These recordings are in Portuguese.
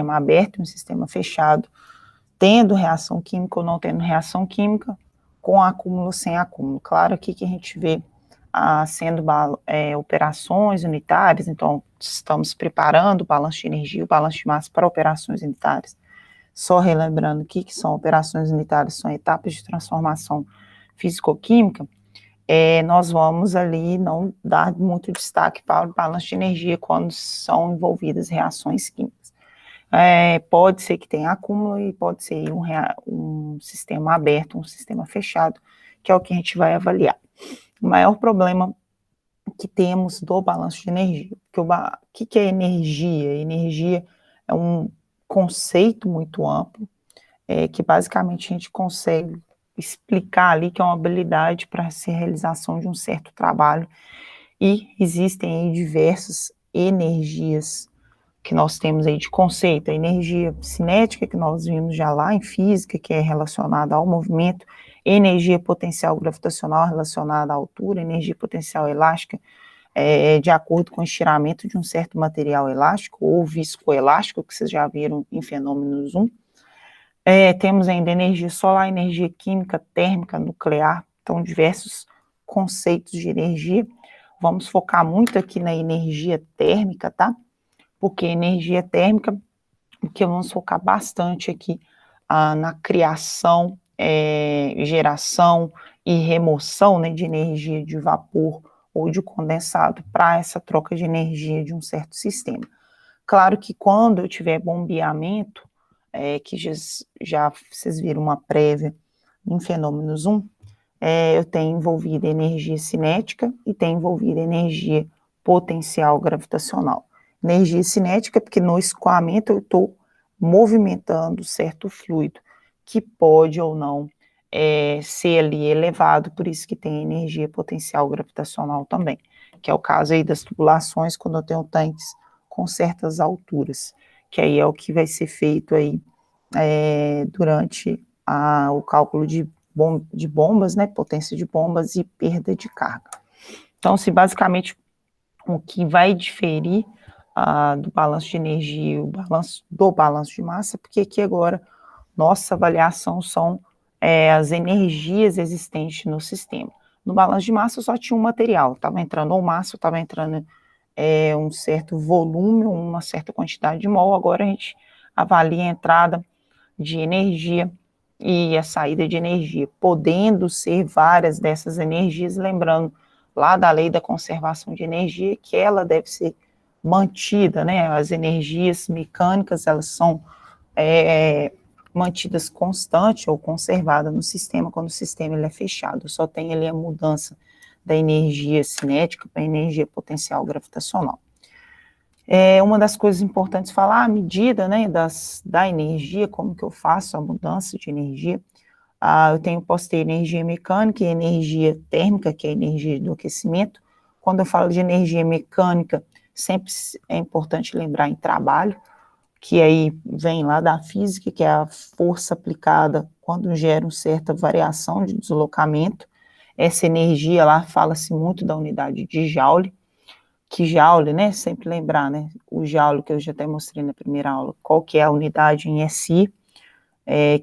sistema aberto e um sistema fechado, tendo reação química ou não tendo reação química, com acúmulo, sem acúmulo. Claro aqui que a gente vê sendo operações unitárias, então estamos preparando o balanço de energia, o balanço de massa para operações unitárias. Só relembrando aqui que são operações unitárias, são etapas de transformação físico-química, nós vamos ali não dar muito destaque para o balanço de energia quando são envolvidas reações químicas. Pode ser que tenha acúmulo e pode ser um sistema aberto, um sistema fechado, que é o que a gente vai avaliar. O maior problema que temos do balanço de energia, o que é energia? Energia é um conceito muito amplo, que basicamente a gente consegue explicar ali que é uma habilidade para a realização de um certo trabalho, e existem aí diversas energias que nós temos aí de conceito, a energia cinética, que nós vimos já lá em física, que é relacionada ao movimento, energia potencial gravitacional relacionada à altura, energia potencial elástica, de acordo com o estiramento de um certo material elástico, ou viscoelástico, que vocês já viram em fenômenos 1. Temos ainda energia solar, energia química, térmica, nuclear, então diversos conceitos de energia. Vamos focar muito aqui na energia térmica, tá? Porque energia térmica, que vamos focar bastante aqui na criação, geração e remoção, né, de energia de vapor ou de condensado para essa troca de energia de um certo sistema. Claro que quando eu tiver bombeamento, que já vocês viram uma prévia em fenômenos 1, eu tenho envolvida energia cinética e tenho envolvida energia potencial gravitacional. Energia cinética, porque no escoamento eu estou movimentando certo fluido, que pode ou não ser ali elevado, por isso que tem energia potencial gravitacional também, que é o caso aí das tubulações, quando eu tenho tanques com certas alturas, que aí é o que vai ser feito aí durante o cálculo de bombas, né, potência de bombas e perda de carga. Então, se basicamente o que vai diferir do balanço de energia e do balanço de massa, porque aqui agora nossa avaliação são as energias existentes no sistema. No balanço de massa só tinha um material, estava entrando ou massa, estava entrando um certo volume, uma certa quantidade de mol. Agora a gente avalia a entrada de energia e a saída de energia, podendo ser várias dessas energias, lembrando lá da lei da conservação de energia, que ela deve ser mantida, né? As energias mecânicas, elas são mantidas constantes ou conservadas no sistema, quando o sistema ele é fechado, só tem ali a mudança da energia cinética para a energia potencial gravitacional. Uma das coisas importantes falar, a medida, né, da energia, como que eu faço a mudança de energia. Eu posso ter energia mecânica e energia térmica, que é a energia do aquecimento. Quando eu falo de energia mecânica, sempre é importante lembrar em trabalho, que aí vem lá da física, que é a força aplicada quando gera uma certa variação de deslocamento. Essa energia lá, fala-se muito da unidade de Joule, que Joule, né, sempre lembrar, né, o Joule que eu já até mostrei na primeira aula, qual que é a unidade em SI,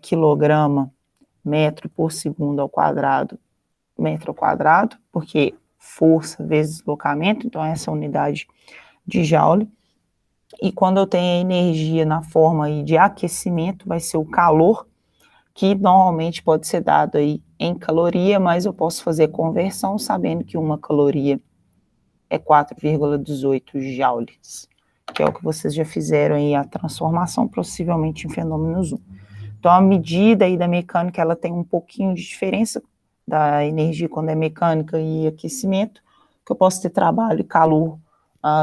quilograma, metro por segundo ao quadrado, metro ao quadrado, porque força vezes deslocamento, então essa é a unidade de Joule. E quando eu tenho a energia na forma aí de aquecimento, vai ser o calor, que normalmente pode ser dado aí em caloria, mas eu posso fazer conversão sabendo que uma caloria é 4,18 joules, que é o que vocês já fizeram aí a transformação, possivelmente em fenômenos 1. Então, a medida aí da mecânica, ela tem um pouquinho de diferença da energia quando é mecânica e aquecimento, que eu posso ter trabalho e calor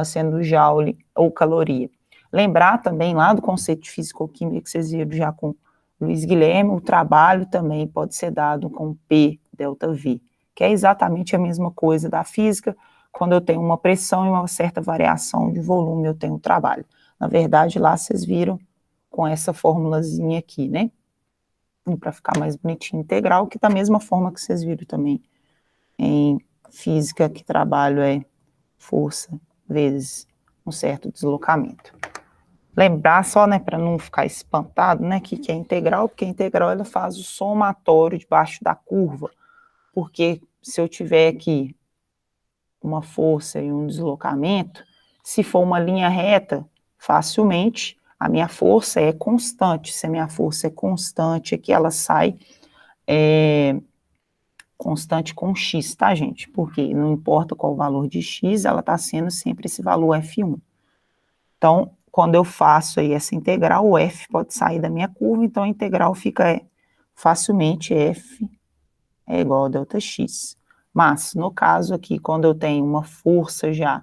sendo joule ou caloria. Lembrar também lá do conceito de físico-química que vocês viram já com Luiz Guilherme, o trabalho também pode ser dado com P delta V, que é exatamente a mesma coisa da física. Quando eu tenho uma pressão e uma certa variação de volume, eu tenho trabalho. Na verdade, lá vocês viram com essa formulazinha aqui, né? Para ficar mais bonitinho, integral, que da mesma forma que vocês viram também em física, que trabalho é força vezes um certo deslocamento. Lembrar só, né, para não ficar espantado, né, que é integral, porque a integral ela faz o somatório debaixo da curva, porque se eu tiver aqui uma força e um deslocamento, se for uma linha reta, facilmente a minha força é constante. Se a minha força é constante, aqui ela sai constante com x, tá, gente? Porque não importa qual o valor de x, ela está sendo sempre esse valor F1. Então, quando eu faço aí essa integral, o F pode sair da minha curva, então a integral fica facilmente F é igual a ΔX. Mas, no caso aqui, quando eu tenho uma força já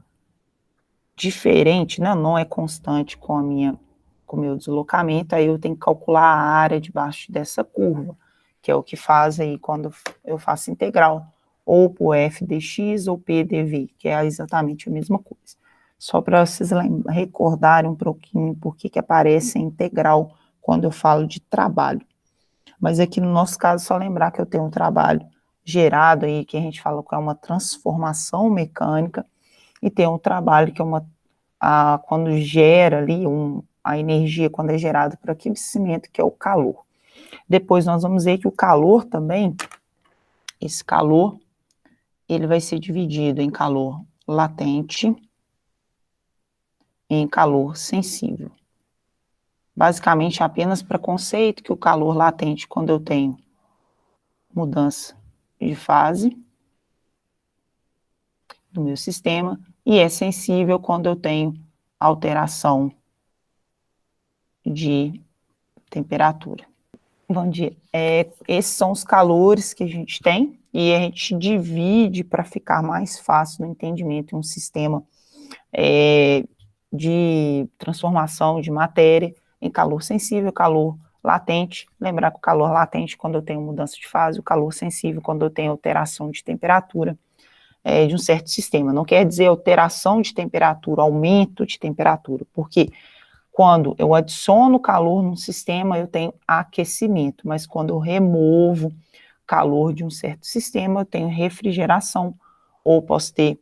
diferente, né, não é constante com o meu deslocamento, aí eu tenho que calcular a área debaixo dessa curva, que é o que faz aí quando eu faço integral, ou por f dx ou p dv, que é exatamente a mesma coisa. Só para vocês recordarem um pouquinho por que aparece a integral quando eu falo de trabalho. Mas aqui no nosso caso, só lembrar que eu tenho um trabalho gerado aí, que a gente fala que é uma transformação mecânica, e tem um trabalho que é quando gera ali a energia, quando é gerado por aquecimento, que é o calor. Depois nós vamos ver que o calor também, esse calor, ele vai ser dividido em calor latente e em calor sensível. Basicamente, apenas para conceito que o calor latente, quando eu tenho mudança de fase do meu sistema, e é sensível quando eu tenho alteração de temperatura. Bom dia. Esses são os calores que a gente tem, e a gente divide para ficar mais fácil no entendimento em um sistema de transformação de matéria em calor sensível, calor latente. Lembrar que o calor latente, quando eu tenho mudança de fase, o calor sensível, quando eu tenho alteração de temperatura de um certo sistema. Não quer dizer alteração de temperatura, aumento de temperatura, porque quando eu adiciono calor num sistema, eu tenho aquecimento, mas quando eu removo calor de um certo sistema, eu tenho refrigeração, ou posso ter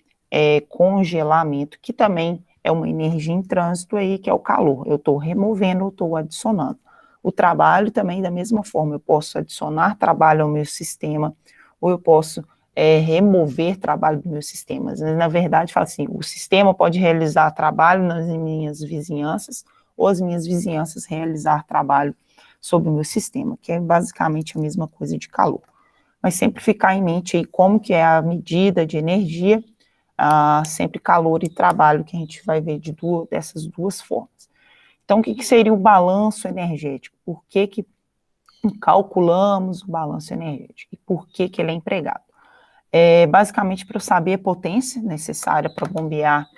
congelamento, que também é uma energia em trânsito aí, que é o calor. Eu estou removendo ou estou adicionando. O trabalho também, da mesma forma, eu posso adicionar trabalho ao meu sistema, ou eu posso remover trabalho do meu sistema. Na verdade, fala assim, o sistema pode realizar trabalho nas minhas vizinhanças, ou as minhas vizinhanças realizar trabalho sobre o meu sistema, que é basicamente a mesma coisa de calor. Mas sempre ficar em mente aí como que é a medida de energia, sempre calor e trabalho, que a gente vai ver dessas duas formas. Então, o que seria o balanço energético? Por que calculamos o balanço energético? E por que ele é empregado? Basicamente, para eu saber a potência necessária para bombear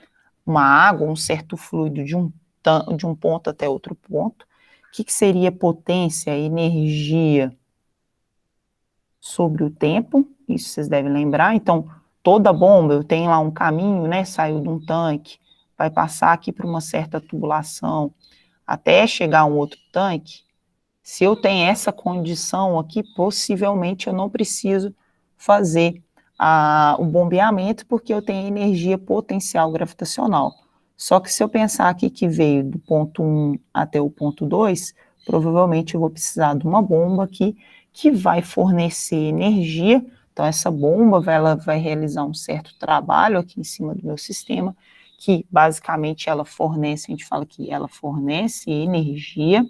uma água, um certo fluido de um ponto até outro ponto. O que seria potência, energia sobre o tempo? Isso vocês devem lembrar. Então, toda bomba, eu tenho lá um caminho, né? Saiu de um tanque, vai passar aqui por uma certa tubulação, até chegar a um outro tanque. Se eu tenho essa condição aqui, possivelmente eu não preciso fazer o bombeamento, porque eu tenho energia potencial gravitacional. Só que se eu pensar aqui que veio do ponto 1 até o ponto 2, provavelmente eu vou precisar de uma bomba aqui que vai fornecer energia. Então, essa bomba ela vai realizar um certo trabalho aqui em cima do meu sistema, que basicamente ela fornece, a gente fala que ela fornece energia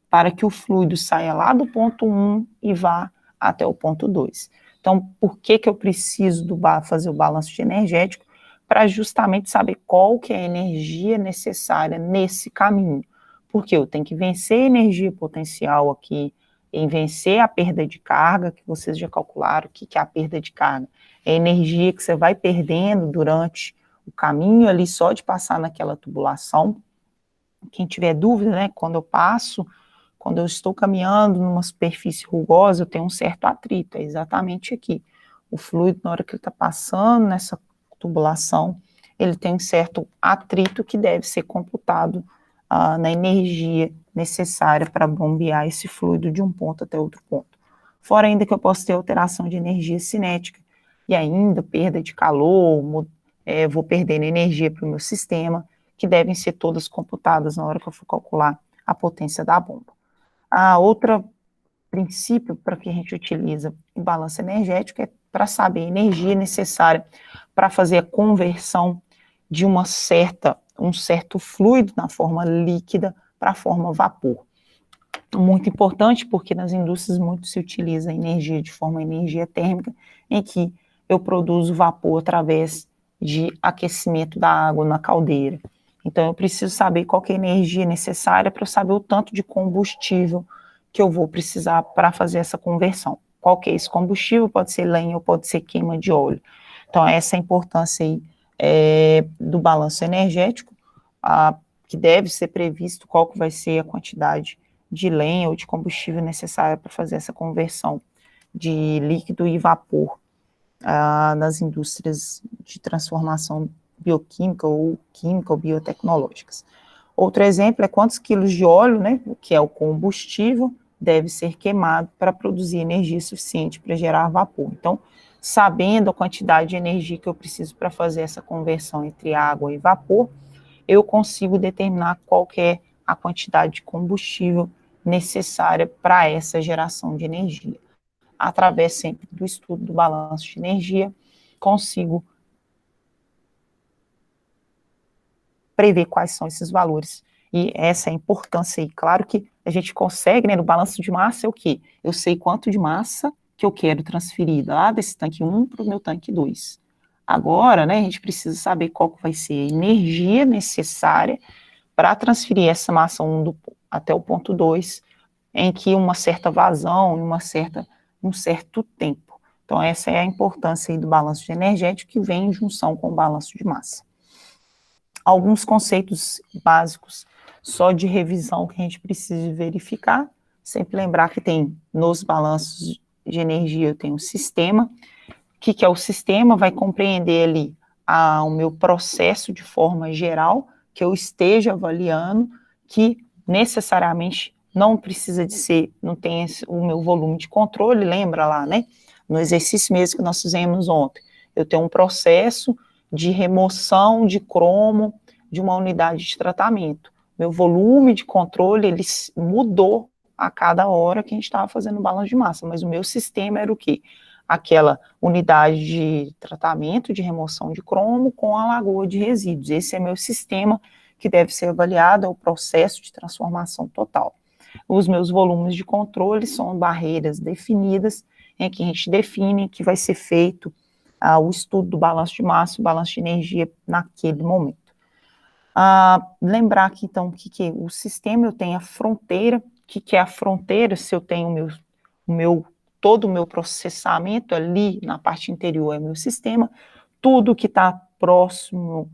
para que o fluido saia lá do ponto 1 e vá até o ponto 2. Então, por que eu preciso fazer o balanço energético? Para justamente saber qual que é a energia necessária nesse caminho. Porque eu tenho que vencer a energia potencial aqui, em vencer a perda de carga, que vocês já calcularam o que é a perda de carga. É a energia que você vai perdendo durante o caminho ali, só de passar naquela tubulação. Quem tiver dúvida, né, quando eu estou caminhando numa superfície rugosa, eu tenho um certo atrito, é exatamente aqui. O fluido, na hora que ele está passando nessa tubulação, ele tem um certo atrito que deve ser computado na energia necessária para bombear esse fluido de um ponto até outro ponto. Fora ainda que eu posso ter alteração de energia cinética, e ainda perda de calor, vou perdendo energia para o meu sistema, que devem ser todas computadas na hora que eu for calcular a potência da bomba. A outra princípio para que a gente utiliza o balanço energético é para saber a energia necessária para fazer a conversão de um certo fluido na forma líquida para a forma vapor. Muito importante porque nas indústrias muito se utiliza a energia de forma energia térmica, em que eu produzo vapor através de aquecimento da água na caldeira. Então eu preciso saber qual que é a energia necessária para eu saber o tanto de combustível que eu vou precisar para fazer essa conversão. Qual que é esse combustível? Pode ser lenha ou pode ser queima de óleo. Então essa é a importância aí do balanço energético, que deve ser previsto qual que vai ser a quantidade de lenha ou de combustível necessária para fazer essa conversão de líquido e vapor nas indústrias de transformação bioquímica ou química ou biotecnológicas. Outro exemplo é quantos quilos de óleo, né, que é o combustível, deve ser queimado para produzir energia suficiente para gerar vapor. Então, sabendo a quantidade de energia que eu preciso para fazer essa conversão entre água e vapor, eu consigo determinar qual que é a quantidade de combustível necessária para essa geração de energia. Através sempre do estudo do balanço de energia, consigo prever quais são esses valores. E essa é a importância aí. Claro que a gente consegue, né, no balanço de massa é o quê? Eu sei quanto de massa que eu quero transferir lá desse tanque 1 para o meu tanque 2. Agora, né, a gente precisa saber qual que vai ser a energia necessária para transferir essa massa 1 até o ponto 2, em que uma certa vazão, um certo tempo. Então, essa é a importância aí do balanço de energético, que vem em junção com o balanço de massa. Alguns conceitos básicos só de revisão que a gente precisa verificar, sempre lembrar que tem nos balanços de energia, eu tenho um sistema. O que é o sistema? Vai compreender ali o meu processo de forma geral, que eu esteja avaliando, que necessariamente não precisa de ser, não tem o meu volume de controle, lembra lá, né? No exercício mesmo que nós fizemos ontem, eu tenho um processo de remoção de cromo de uma unidade de tratamento. Meu volume de controle, ele mudou a cada hora que a gente estava fazendo o balanço de massa, mas o meu sistema era o quê? Aquela unidade de tratamento, de remoção de cromo com a lagoa de resíduos. Esse é meu sistema que deve ser avaliado, é o processo de transformação total. Os meus volumes de controle são barreiras definidas, em que a gente define que vai ser feito o estudo do balanço de massa, o balanço de energia naquele momento. Lembrar que, então, que o sistema, eu tenho a fronteira. O que é a fronteira? Se eu tenho todo o meu processamento ali na parte interior é meu sistema, tudo que está próximo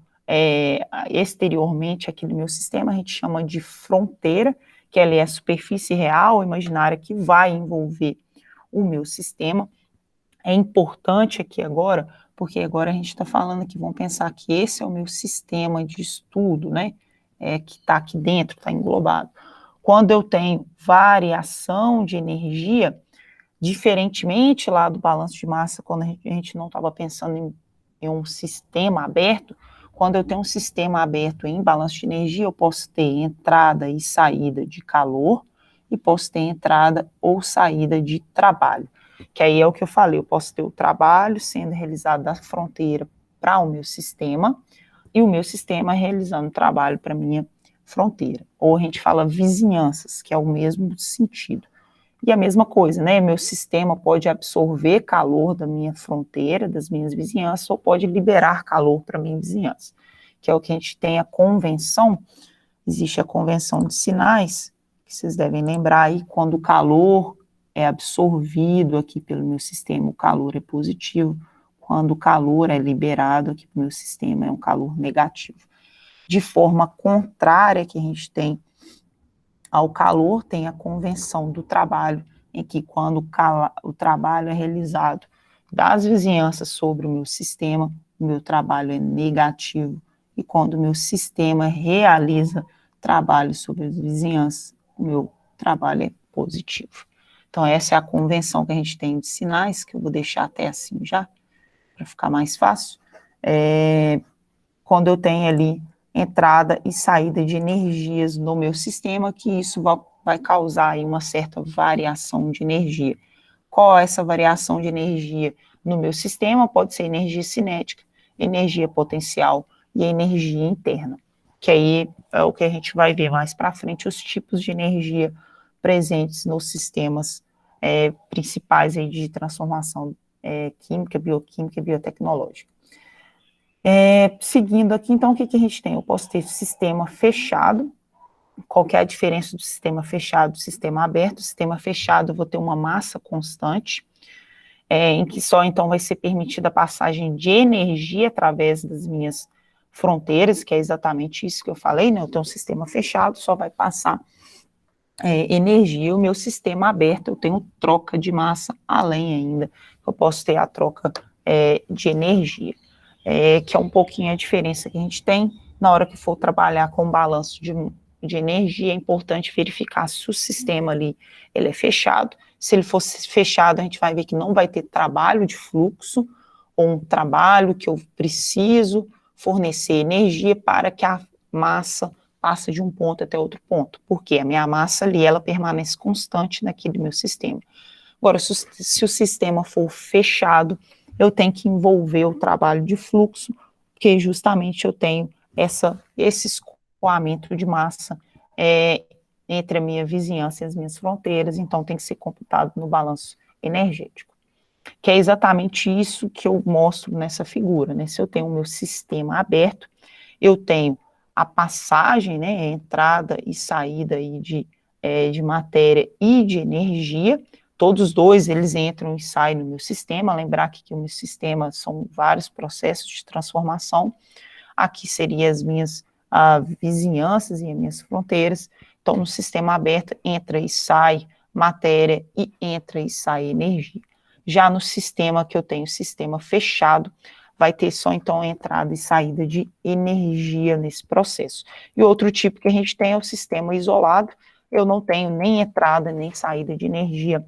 exteriormente aqui do meu sistema, a gente chama de fronteira, que ela é a superfície real, imaginária, que vai envolver o meu sistema. É importante aqui agora, porque agora a gente está falando que vamos pensar que esse é o meu sistema de estudo, né, que está aqui dentro, está englobado. Quando eu tenho variação de energia, diferentemente lá do balanço de massa, quando a gente não estava pensando em um sistema aberto, quando eu tenho um sistema aberto em balanço de energia, eu posso ter entrada e saída de calor, e posso ter entrada ou saída de trabalho. Que aí é o que eu falei, eu posso ter o trabalho sendo realizado da fronteira para o meu sistema, e o meu sistema realizando trabalho para a minha fronteira. Ou a gente fala vizinhanças, que é o mesmo sentido. E a mesma coisa, né? Meu sistema pode absorver calor da minha fronteira, das minhas vizinhanças, ou pode liberar calor para a minha vizinhança, que é o que a gente tem a convenção. Existe a convenção de sinais, que vocês devem lembrar aí, quando o calor é absorvido aqui pelo meu sistema, o calor é positivo. Quando o calor é liberado aqui para o meu sistema, é um calor negativo. De forma contrária que a gente tem ao calor, tem a convenção do trabalho, em que quando o trabalho é realizado das vizinhanças sobre o meu sistema, o meu trabalho é negativo, e quando o meu sistema realiza trabalho sobre as vizinhanças, o meu trabalho é positivo. Então essa é a convenção que a gente tem de sinais, que eu vou deixar até assim já, para ficar mais fácil. Quando eu tenho ali entrada e saída de energias no meu sistema, que isso vai causar aí uma certa variação de energia. Qual é essa variação de energia no meu sistema? Pode ser energia cinética, energia potencial e energia interna, que aí é o que a gente vai ver mais para frente, os tipos de energia presentes nos sistemas principais aí de transformação química, bioquímica e biotecnológica. Seguindo aqui, então, o que a gente tem? Eu posso ter sistema fechado. Qual que é a diferença do sistema fechado do sistema aberto? O sistema fechado eu vou ter uma massa constante, em que só então vai ser permitida a passagem de energia através das minhas fronteiras, que é exatamente isso que eu falei, né? Eu tenho um sistema fechado, só vai passar energia. O meu sistema aberto, eu tenho troca de massa além ainda. Eu posso ter a troca de energia. Que é um pouquinho a diferença que a gente tem na hora que for trabalhar com balanço de energia. É importante verificar se o sistema ali ele é fechado. Se ele fosse fechado, a gente vai ver que não vai ter trabalho de fluxo, ou um trabalho que eu preciso fornecer energia para que a massa passe de um ponto até outro ponto, porque a minha massa ali, ela permanece constante naquele meu sistema. Agora, se o sistema for fechado, eu tenho que envolver o trabalho de fluxo, porque justamente eu tenho esse escoamento de massa entre a minha vizinhança e as minhas fronteiras, então tem que ser computado no balanço energético. Que é exatamente isso que eu mostro nessa figura, né? Se eu tenho o meu sistema aberto, eu tenho a passagem, né, entrada e saída aí de matéria e de energia. Todos dois, eles entram e saem no meu sistema. Lembrar que o meu sistema são vários processos de transformação. Aqui seriam as minhas vizinhanças e as minhas fronteiras. Então, no sistema aberto, entra e sai matéria e entra e sai energia. Já no sistema que eu tenho, sistema fechado, vai ter só, então, entrada e saída de energia nesse processo. E outro tipo que a gente tem é o sistema isolado. Eu não tenho nem entrada nem saída de energia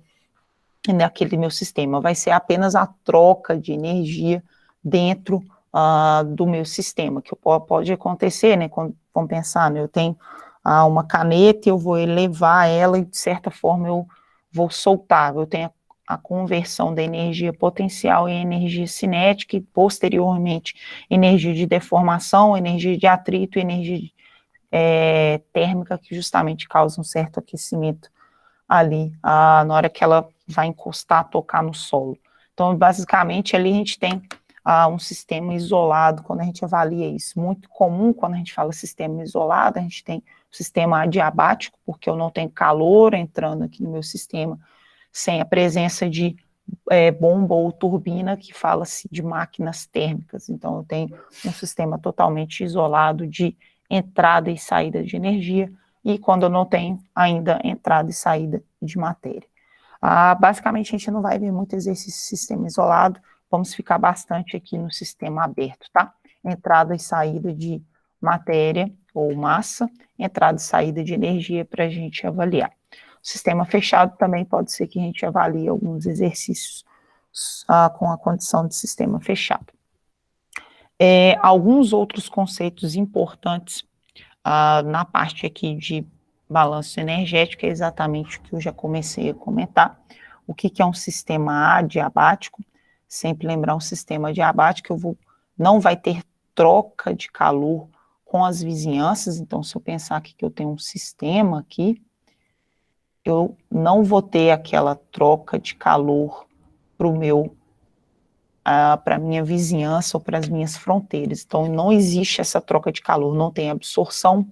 naquele meu sistema, vai ser apenas a troca de energia dentro do meu sistema, que pode acontecer, né, vamos pensar, né, eu tenho uma caneta e eu vou elevar ela e, de certa forma, eu vou soltar, eu tenho a conversão da energia potencial em energia cinética e, posteriormente, energia de deformação, energia de atrito e energia térmica, que justamente causa um certo aquecimento ali, na hora que ela vai encostar, tocar no solo. Então, basicamente, ali a gente tem um sistema isolado, quando a gente avalia isso. Muito comum, quando a gente fala sistema isolado, a gente tem o sistema adiabático, porque eu não tenho calor entrando aqui no meu sistema, sem a presença de bomba ou turbina, que fala-se de máquinas térmicas. Então, eu tenho um sistema totalmente isolado de entrada e saída de energia, e quando eu não tenho ainda entrada e saída de matéria. Basicamente, a gente não vai ver muito exercício de sistema isolado, vamos ficar bastante aqui no sistema aberto, tá? Entrada e saída de matéria ou massa, entrada e saída de energia para a gente avaliar. O sistema fechado também pode ser que a gente avalie alguns exercícios com a condição de sistema fechado. Alguns outros conceitos importantes na parte aqui de balanço energético é exatamente o que eu já comecei a comentar. O que é um sistema adiabático? Sempre lembrar, um sistema adiabático, não vai ter troca de calor com as vizinhanças. Então, se eu pensar aqui que eu tenho um sistema aqui, eu não vou ter aquela troca de calor para a minha vizinhança ou para as minhas fronteiras. Então, não existe essa troca de calor, não tem absorção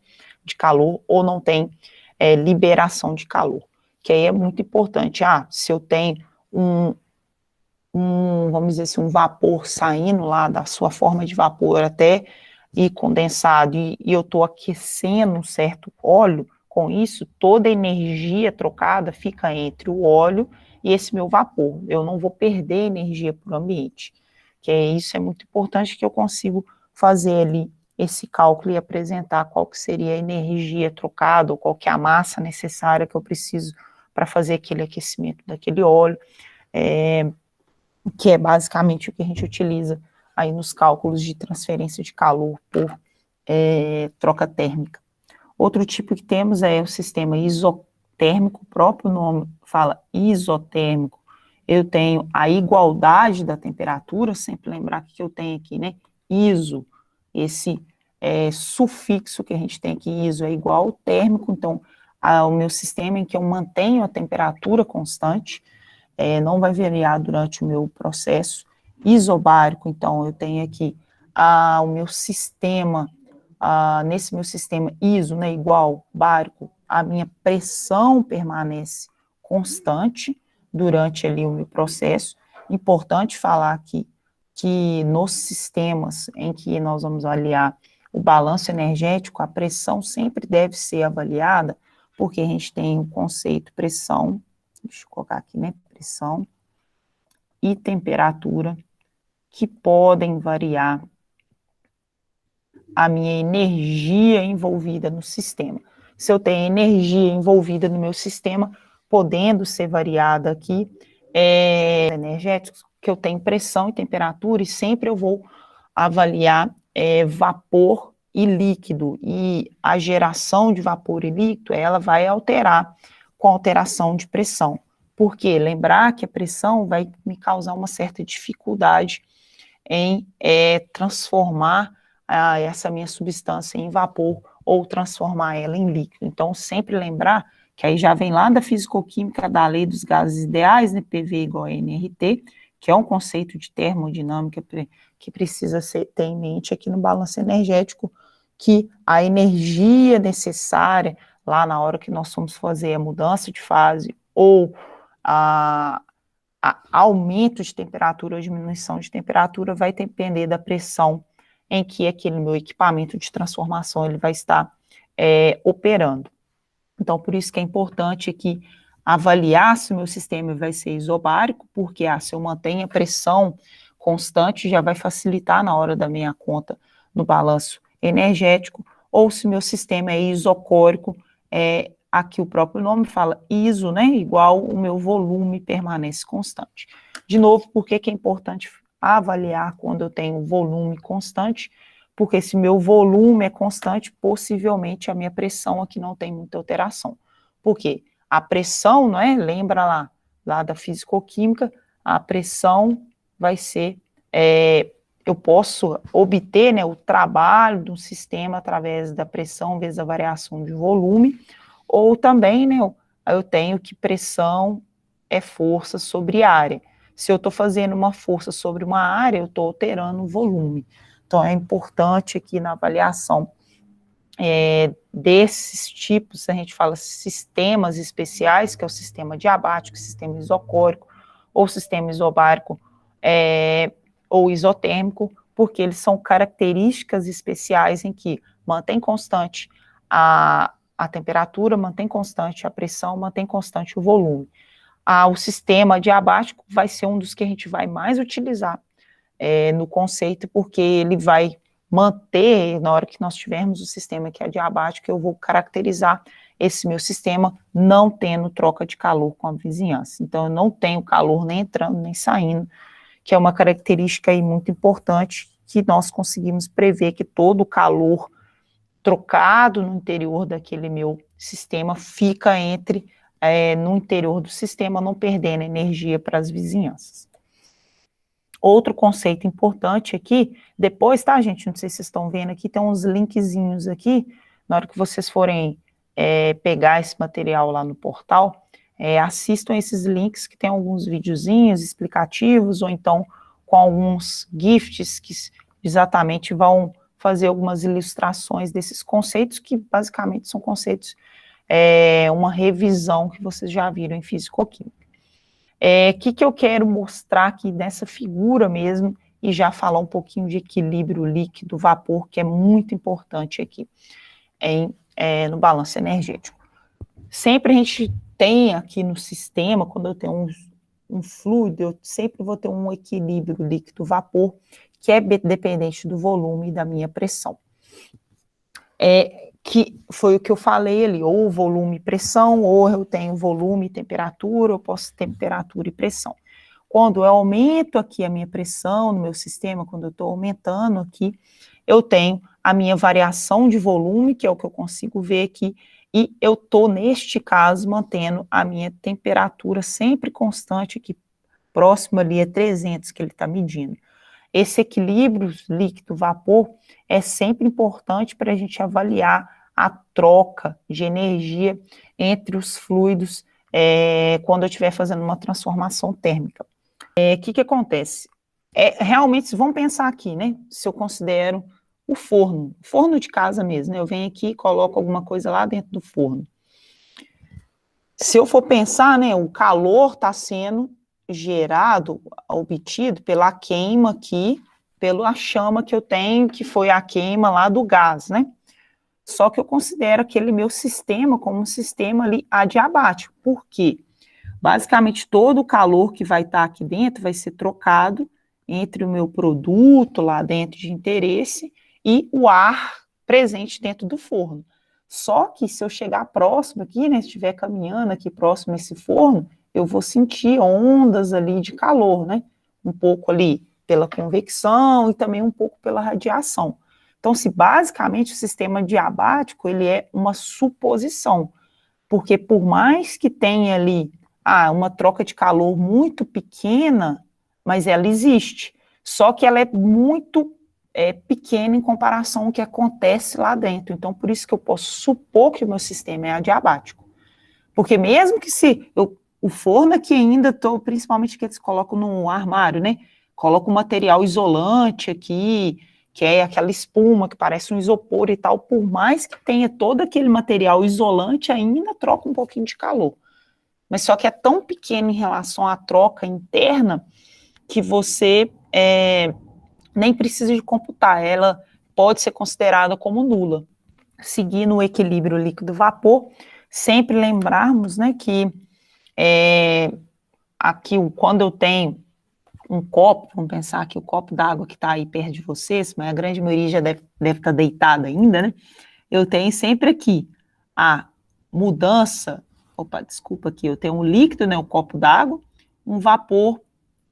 de calor ou não tem liberação de calor, que aí é muito importante. Se eu tenho vamos dizer assim, um vapor saindo lá da sua forma de vapor até ir condensado, e eu estou aquecendo um certo óleo, com isso, toda a energia trocada fica entre o óleo e esse meu vapor. Eu não vou perder energia para o ambiente. Isso é muito importante, que eu consigo fazer ali esse cálculo e apresentar qual que seria a energia trocada, ou qual que é a massa necessária que eu preciso para fazer aquele aquecimento daquele óleo, que é basicamente o que a gente utiliza aí nos cálculos de transferência de calor por troca térmica. Outro tipo que temos é o sistema isotérmico, o próprio nome fala isotérmico. Eu tenho a igualdade da temperatura, sempre lembrar que eu tenho aqui, né, iso, esse sufixo que a gente tem aqui, iso é igual ao térmico, então o meu sistema em que eu mantenho a temperatura constante, não vai variar durante o meu processo. Isobárico, então eu tenho aqui o meu sistema, nesse meu sistema iso, né, igual, bárico, a minha pressão permanece constante durante ali o meu processo. Importante falar aqui que nos sistemas em que nós vamos avaliar o balanço energético, a pressão sempre deve ser avaliada, porque a gente tem o conceito pressão, deixa eu colocar aqui, né, pressão e temperatura, que podem variar a minha energia envolvida no sistema. Se eu tenho energia envolvida no meu sistema, podendo ser variada aqui, energéticos, que eu tenho pressão e temperatura, e sempre eu vou avaliar vapor e líquido, e a geração de vapor e líquido, ela vai alterar com a alteração de pressão. Por quê? Lembrar que a pressão vai me causar uma certa dificuldade em transformar essa minha substância em vapor ou transformar ela em líquido. Então, sempre lembrar que aí já vem lá da fisicoquímica da lei dos gases ideais, né, PV igual a nRT, que é um conceito de termodinâmica que precisa ter em mente aqui no balanço energético, que a energia necessária lá na hora que nós vamos fazer a mudança de fase ou aumento de temperatura ou diminuição de temperatura vai depender da pressão em que aquele meu equipamento de transformação ele vai estar operando. Então, por isso que é importante aqui avaliar se o meu sistema vai ser isobárico, porque se eu mantenho a pressão constante, já vai facilitar na hora da minha conta no balanço energético, ou se meu sistema é isocórico, aqui o próprio nome fala iso, né, igual o meu volume permanece constante. De novo, por que é importante avaliar quando eu tenho volume constante? Porque se meu volume é constante, possivelmente a minha pressão aqui não tem muita alteração. Por quê? A pressão, não é? Lembra lá da fisicoquímica, a pressão vai ser, eu posso obter, né, o trabalho do sistema através da pressão vezes a variação de volume, ou também, né, eu tenho que pressão é força sobre área. Se eu estou fazendo uma força sobre uma área, eu estou alterando o volume. Então, é importante aqui na avaliação desses tipos, a gente fala sistemas especiais, que é o sistema diabático, sistema isocórico, ou sistema isobárico, ou isotérmico, porque eles são características especiais em que mantém constante a temperatura, mantém constante a pressão, mantém constante o volume. O sistema diabático vai ser um dos que a gente vai mais utilizar no conceito, porque ele vai manter, na hora que nós tivermos o sistema que é diabático, eu vou caracterizar esse meu sistema não tendo troca de calor com a vizinhança. Então, eu não tenho calor nem entrando, nem saindo, que é uma característica aí muito importante, que nós conseguimos prever que todo o calor trocado no interior daquele meu sistema fica no interior do sistema, não perdendo energia para as vizinhanças. Outro conceito importante aqui, depois, tá, gente, não sei se vocês estão vendo aqui, tem uns linkzinhos aqui, na hora que vocês forem pegar esse material lá no portal, assistam esses links que tem alguns videozinhos explicativos, ou então com alguns GIFs que exatamente vão fazer algumas ilustrações desses conceitos, que basicamente são conceitos, uma revisão que vocês já viram em fisicoquímica. Que eu quero mostrar aqui nessa figura mesmo, e já falar um pouquinho de equilíbrio líquido-vapor, que é muito importante aqui no balanço energético. Sempre a gente tem aqui no sistema, quando eu tenho um fluido, eu sempre vou ter um equilíbrio líquido-vapor, que é dependente do volume e da minha pressão. Que foi o que eu falei ali, ou volume e pressão, ou eu tenho volume e temperatura, eu posso ter temperatura e pressão. Quando eu aumento aqui a minha pressão no meu sistema, quando eu estou aumentando aqui, eu tenho a minha variação de volume, que é o que eu consigo ver aqui, e eu estou, neste caso, mantendo a minha temperatura sempre constante aqui, próximo ali a 300 que ele está medindo. Esse equilíbrio líquido-vapor é sempre importante para a gente avaliar a troca de energia entre os fluidos quando eu estiver fazendo uma transformação térmica. O que acontece? Realmente, vamos pensar aqui, né? Se eu considero o forno de casa mesmo, né? Eu venho aqui e coloco alguma coisa lá dentro do forno. Se eu for pensar, né, o calor está sendo gerado, obtido pela queima aqui, pela chama que eu tenho, que foi a queima lá do gás, né? Só que eu considero aquele meu sistema como um sistema ali adiabático. Por quê? Basicamente, todo o calor que vai estar aqui dentro vai ser trocado entre o meu produto lá dentro de interesse e o ar presente dentro do forno. Só que se eu chegar próximo aqui, né, se estiver caminhando aqui próximo a esse forno, eu vou sentir ondas ali de calor, né? Um pouco ali pela convecção e também um pouco pela radiação. Então, se basicamente o sistema diabático, ele é uma suposição, porque por mais que tenha ali uma troca de calor muito pequena, mas ela existe. Só que ela é muito pequena em comparação ao que acontece lá dentro. Então, por isso que eu posso supor que o meu sistema é adiabático. Porque mesmo que o forno aqui ainda, principalmente que eles colocam no armário, né? Coloca um material isolante aqui, que é aquela espuma que parece um isopor e tal, por mais que tenha todo aquele material isolante, ainda troca um pouquinho de calor. Mas só que é tão pequeno em relação à troca interna que você nem precisa de computar, ela pode ser considerada como nula. Seguindo o equilíbrio líquido-vapor, sempre lembrarmos, né, que aqui, quando eu tenho um copo, vamos pensar aqui, o copo d'água que está aí perto de vocês, mas a grande maioria já deve estar deitada ainda, né? Eu tenho sempre aqui a mudança, desculpa aqui, eu tenho um líquido, né, um copo d'água, um vapor,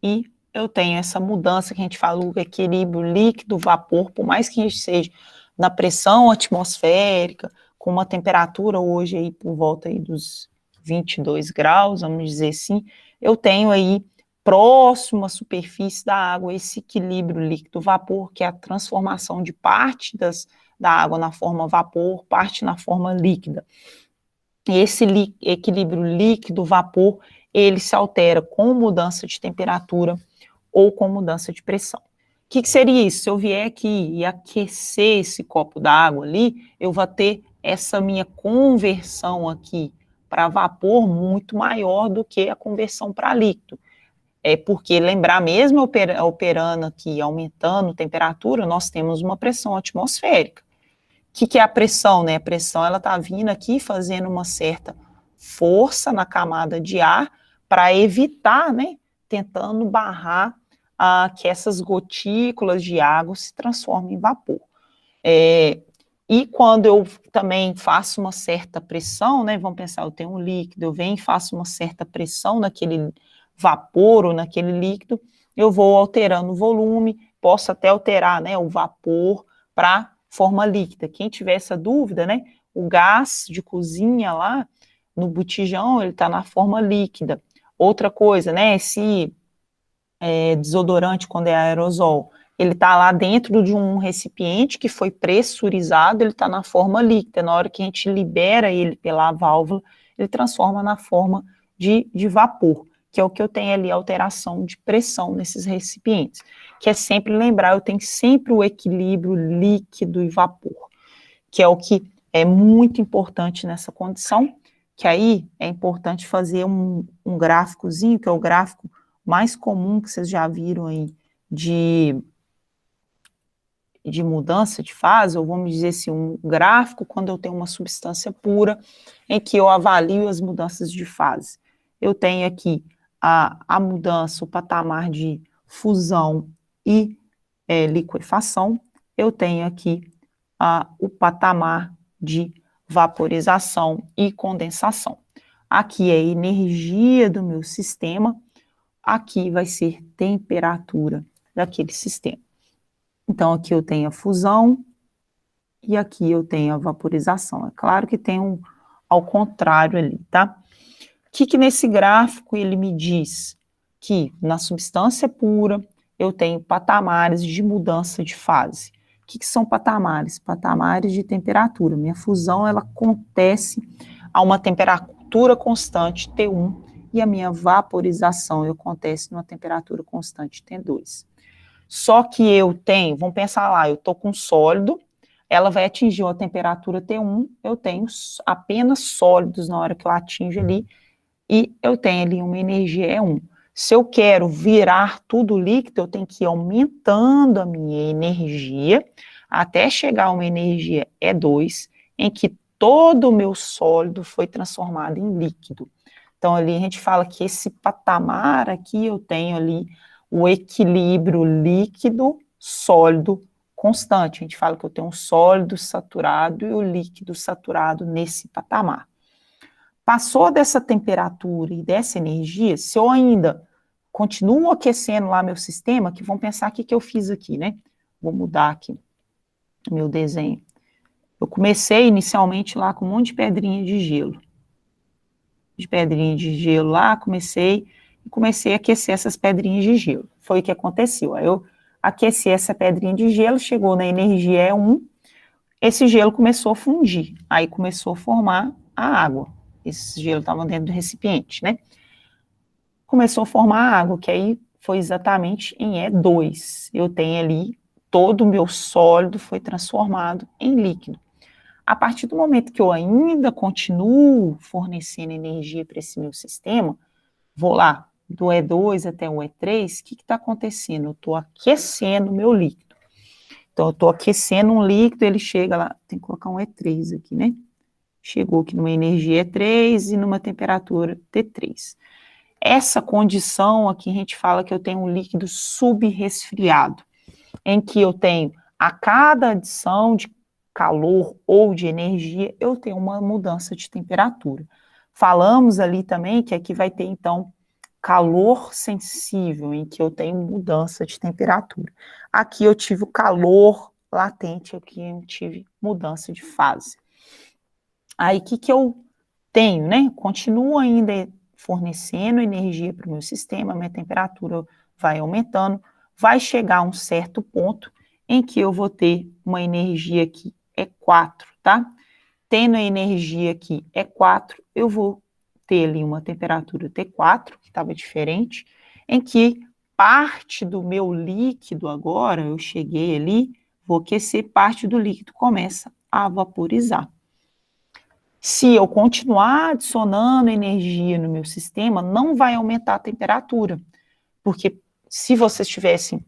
e eu tenho essa mudança que a gente fala, o equilíbrio líquido-vapor, por mais que a gente seja na pressão atmosférica, com uma temperatura hoje aí por volta aí dos 22 graus, vamos dizer assim, eu tenho aí próximo à superfície da água esse equilíbrio líquido-vapor, que é a transformação de parte da água na forma vapor, parte na forma líquida. E esse equilíbrio líquido-vapor, ele se altera com mudança de temperatura ou com mudança de pressão. O que seria isso? Se eu vier aqui e aquecer esse copo d'água ali, eu vou ter essa minha conversão aqui para vapor muito maior do que a conversão para líquido. Porque lembrar mesmo operando aqui, aumentando a temperatura, nós temos uma pressão atmosférica. O que é a pressão, né? A pressão, ela está vindo aqui fazendo uma certa força na camada de ar para evitar, né? Tentando barrar que essas gotículas de água se transformem em vapor. E quando eu também faço uma certa pressão, né? Vamos pensar, eu tenho um líquido, eu venho e faço uma certa pressão naquele vapor ou naquele líquido, eu vou alterando o volume, posso até alterar, né, o vapor para forma líquida. Quem tiver essa dúvida, né, o gás de cozinha lá no botijão, ele está na forma líquida. Outra coisa, né, esse desodorante, quando é aerosol, ele está lá dentro de um recipiente que foi pressurizado, ele está na forma líquida. Na hora que a gente libera ele pela válvula, ele transforma na forma de vapor, que é o que eu tenho ali, alteração de pressão nesses recipientes, que é sempre lembrar, eu tenho sempre o equilíbrio líquido e vapor, que é o que é muito importante nessa condição, que aí é importante fazer um gráficozinho, que é o gráfico mais comum que vocês já viram aí de mudança de fase, ou vamos dizer assim, um gráfico quando eu tenho uma substância pura, em que eu avalio as mudanças de fase. Eu tenho aqui a mudança, o patamar de fusão e liquefação, eu tenho aqui o patamar de vaporização e condensação. Aqui é a energia do meu sistema, aqui vai ser temperatura daquele sistema. Então, aqui eu tenho a fusão, e aqui eu tenho a vaporização. É claro que tem um ao contrário ali, tá? O que nesse gráfico ele me diz? Que na substância pura eu tenho patamares de mudança de fase. O que são patamares? Patamares de temperatura. Minha fusão, ela acontece a uma temperatura constante, T1, e a minha vaporização acontece numa temperatura constante, T2. Só que eu tenho, vamos pensar lá, eu estou com sólido, ela vai atingir uma temperatura T1, eu tenho apenas sólidos na hora que eu atinjo ali, e eu tenho ali uma energia E1. Se eu quero virar tudo líquido, eu tenho que ir aumentando a minha energia, até chegar a uma energia E2, em que todo o meu sólido foi transformado em líquido. Então, ali a gente fala que esse patamar aqui, eu tenho ali o equilíbrio líquido, sólido, constante. A gente fala que eu tenho um sólido saturado e o líquido saturado nesse patamar. Passou dessa temperatura e dessa energia, se eu ainda continuo aquecendo lá meu sistema, que vão pensar o que eu fiz aqui, né? Vou mudar aqui o meu desenho. Eu comecei inicialmente lá com um monte de pedrinha de gelo. Lá, comecei a aquecer essas pedrinhas de gelo. Foi o que aconteceu. Aí eu aqueci essa pedrinha de gelo, chegou na energia E1, esse gelo começou a fundir, aí começou a formar a água. Esse gelo estava dentro do recipiente, né? Começou a formar a água, que aí foi exatamente em E2. Eu tenho ali, todo o meu sólido foi transformado em líquido. A partir do momento que eu ainda continuo fornecendo energia para esse meu sistema, vou lá, do E2 até o E3, o que está acontecendo? Eu estou aquecendo o meu líquido. Então, eu estou aquecendo um líquido, ele chega lá, tem que colocar um E3 aqui, né? Chegou aqui numa energia E3 e numa temperatura T3. Essa condição aqui, a gente fala que eu tenho um líquido subresfriado, em que eu tenho, a cada adição de calor ou de energia, eu tenho uma mudança de temperatura. Falamos ali também que aqui vai ter, então, calor sensível, em que eu tenho mudança de temperatura. Aqui eu tive o calor latente, aqui eu tive mudança de fase. Aí, o que eu tenho, né? Continuo ainda fornecendo energia para o meu sistema, minha temperatura vai aumentando, vai chegar a um certo ponto em que eu vou ter uma energia aqui E4, tá? Tendo a energia aqui E4, eu vou ter ali uma temperatura T4, que estava diferente, em que parte do meu líquido agora, eu cheguei ali, vou aquecer, parte do líquido começa a vaporizar. Se eu continuar adicionando energia no meu sistema, não vai aumentar a temperatura, porque se vocês tivessem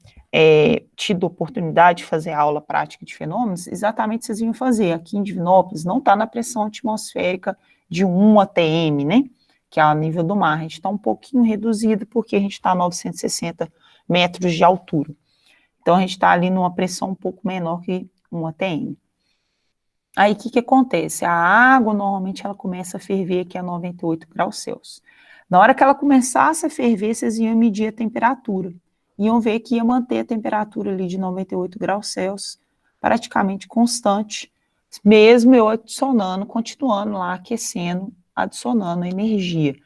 tido oportunidade de fazer aula prática de fenômenos, exatamente vocês iam fazer. Aqui em Divinópolis não está na pressão atmosférica de 1 atm, né? Que é a nível do mar. A gente está um pouquinho reduzido porque a gente está a 960 metros de altura. Então, a gente está ali numa pressão um pouco menor que 1 atm. Aí, o que acontece? A água, normalmente, ela começa a ferver aqui a 98 graus Celsius. Na hora que ela começasse a ferver, vocês iam medir a temperatura. Iam ver que ia manter a temperatura ali de 98 graus Celsius praticamente constante, mesmo eu adicionando, continuando lá, aquecendo, adicionando energia.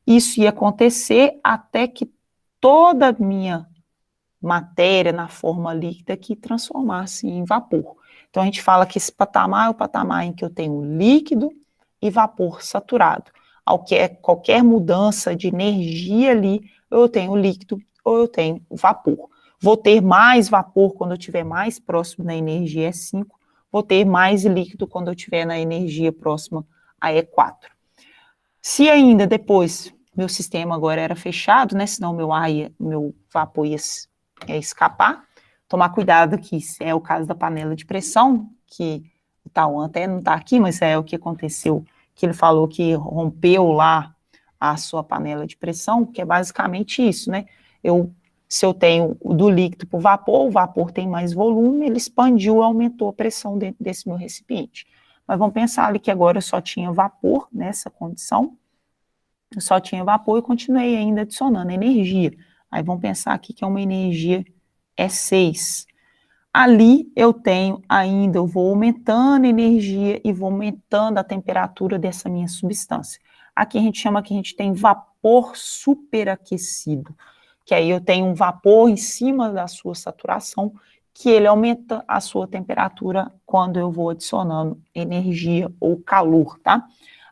Isso ia acontecer até que toda a minha matéria na forma líquida que transformasse em vapor. Então, a gente fala que esse patamar é o patamar em que eu tenho líquido e vapor saturado. Qualquer mudança de energia ali, eu tenho líquido ou eu tenho vapor. Vou ter mais vapor quando eu estiver mais próximo da energia E5, vou ter mais líquido quando eu estiver na energia próxima a E4. Se ainda depois, meu sistema agora era fechado, né, senão meu vapor ia escapar, tomar cuidado que é o caso da panela de pressão, que o Tauan até não está aqui, mas é o que aconteceu, que ele falou que rompeu lá a sua panela de pressão, que é basicamente isso, né? Se eu tenho do líquido para o vapor tem mais volume, ele expandiu, aumentou a pressão dentro desse meu recipiente. Mas vamos pensar ali que agora eu só tinha vapor nessa condição, eu só tinha vapor e continuei ainda adicionando energia. Aí vamos pensar aqui que é uma energia E6. ali eu tenho ainda, eu vou aumentando a energia e vou aumentando a temperatura dessa minha substância. Aqui a gente chama que a gente tem vapor superaquecido, que aí eu tenho um vapor em cima da sua saturação, que ele aumenta a sua temperatura quando eu vou adicionando energia ou calor, tá?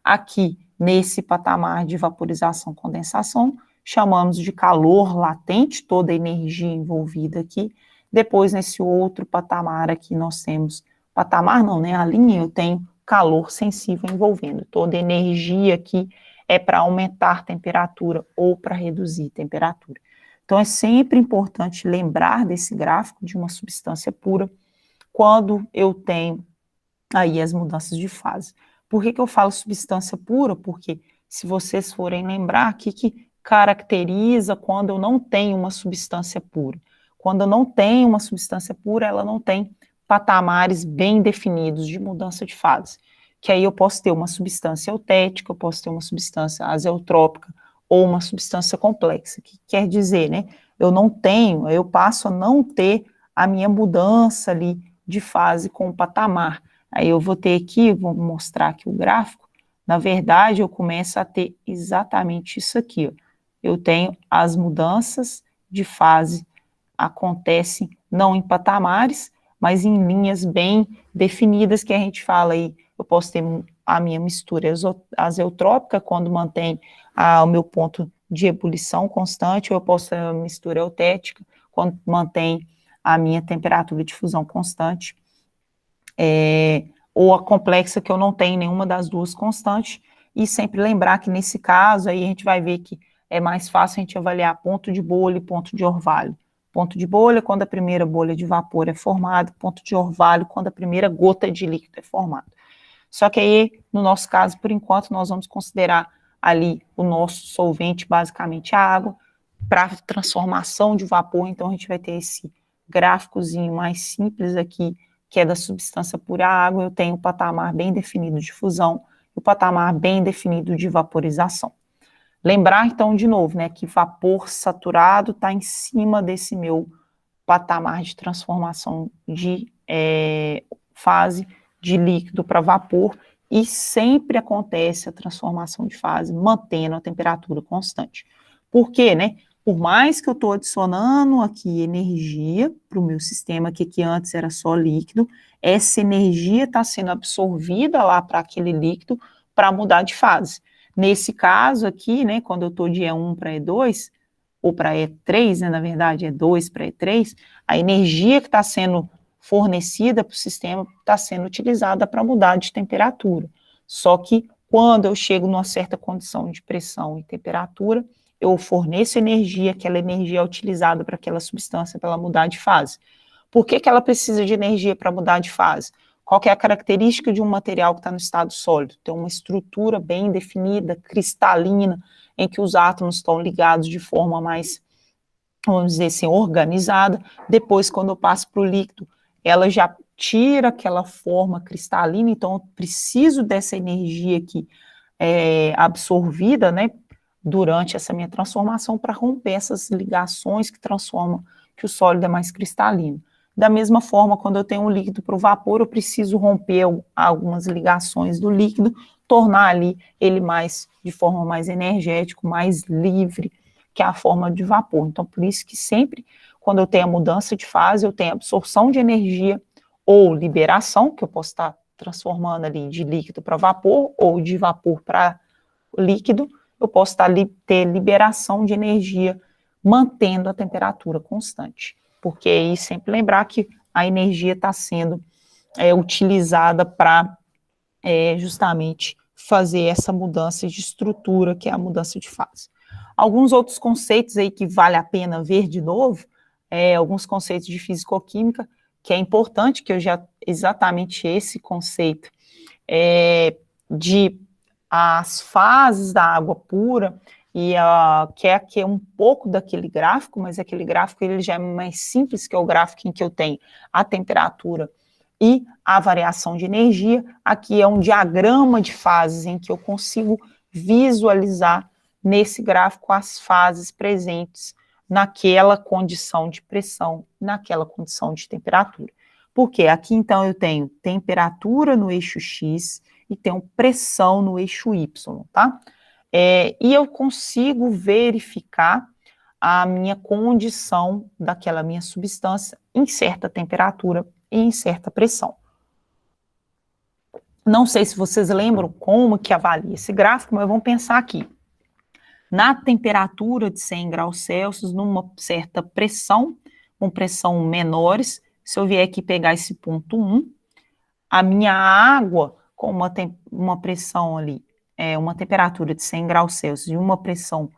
Aqui, nesse patamar de vaporização, condensação, chamamos de calor latente, toda a energia envolvida aqui. Depois, nesse outro patamar aqui, nós temos, patamar não, né? A linha eu tenho calor sensível envolvendo. Toda energia aqui é para aumentar a temperatura ou para reduzir a temperatura. Então, é sempre importante lembrar desse gráfico de uma substância pura quando eu tenho aí as mudanças de fase. Por que eu falo substância pura? Porque se vocês forem lembrar, o que caracteriza quando eu não tenho uma substância pura? Quando eu não tenho uma substância pura, ela não tem patamares bem definidos de mudança de fase. Que aí eu posso ter uma substância eutética, eu posso ter uma substância azeotrópica, ou uma substância complexa, que quer dizer, né, eu passo a não ter a minha mudança ali de fase com o patamar. Aí eu vou ter aqui, vou mostrar aqui o gráfico, na verdade eu começo a ter exatamente isso aqui, ó. Eu tenho as mudanças de fase, acontecem não em patamares, mas em linhas bem definidas que a gente fala aí, eu posso ter a minha mistura azeotrópica, quando mantém o meu ponto de ebulição constante, ou eu posso ter uma mistura eutética, quando mantém a minha temperatura de fusão constante, ou a complexa, que eu não tenho nenhuma das duas constantes, e sempre lembrar que nesse caso, aí a gente vai ver que é mais fácil a gente avaliar ponto de bolha e ponto de orvalho. Ponto de bolha, quando a primeira bolha de vapor é formada, ponto de orvalho, quando a primeira gota de líquido é formada. Só que aí, no nosso caso, por enquanto, nós vamos considerar ali o nosso solvente, basicamente a água, para transformação de vapor. Então, a gente vai ter esse gráficozinho mais simples aqui, que é da substância pura água. Eu tenho o patamar bem definido de fusão e o patamar bem definido de vaporização. Lembrar, então, de novo, né, que vapor saturado está em cima desse meu patamar de transformação de fase de líquido para vapor, e sempre acontece a transformação de fase mantendo a temperatura constante. Por quê, né? Por mais que eu estou adicionando aqui energia para o meu sistema, que antes era só líquido, essa energia está sendo absorvida lá para aquele líquido para mudar de fase. Nesse caso aqui, né, quando eu estou de E1 para E2, ou para E3, né, na verdade, E2 para E3, a energia que está sendo fornecida para o sistema está sendo utilizada para mudar de temperatura. Só que quando eu chego numa certa condição de pressão e temperatura, eu forneço energia, aquela energia é utilizada para aquela substância para ela mudar de fase. Por que ela precisa de energia para mudar de fase? Qual que é a característica de um material que está no estado sólido? Tem uma estrutura bem definida, cristalina, em que os átomos estão ligados de forma mais, vamos dizer assim, organizada. Depois, quando eu passo para o líquido, ela já tira aquela forma cristalina, então eu preciso dessa energia aqui absorvida, né, durante essa minha transformação para romper essas ligações que transformam que o sólido é mais cristalino. Da mesma forma, quando eu tenho um líquido para o vapor, eu preciso romper algumas ligações do líquido, tornar ali ele de forma mais energética, mais livre, que é a forma de vapor. Então, por isso que sempre, quando eu tenho a mudança de fase, eu tenho absorção de energia ou liberação, que eu posso estar transformando ali de líquido para vapor, ou de vapor para líquido, eu posso ter liberação de energia, mantendo a temperatura constante. Porque aí sempre lembrar que a energia está sendo utilizada para justamente fazer essa mudança de estrutura, que é a mudança de fase. Alguns outros conceitos aí que vale a pena ver de novo, alguns conceitos de fisicoquímica, que é importante que eu já, exatamente esse conceito de as fases da água pura, e que é aqui um pouco daquele gráfico, mas aquele gráfico ele já é mais simples, que é o gráfico em que eu tenho a temperatura e a variação de energia. Aqui é um diagrama de fases em que eu consigo visualizar nesse gráfico as fases presentes naquela condição de pressão, naquela condição de temperatura. Porque aqui, então, eu tenho temperatura no eixo X e tenho pressão no eixo Y, tá? E eu consigo verificar a minha condição daquela minha substância em certa temperatura e em certa pressão. Não sei se vocês lembram como que avalia esse gráfico, mas vamos pensar aqui. Na temperatura de 100 graus Celsius, numa certa pressão, com pressão menores, se eu vier aqui pegar esse ponto 1, a minha água com uma pressão ali, uma temperatura de 100 graus Celsius e uma pressão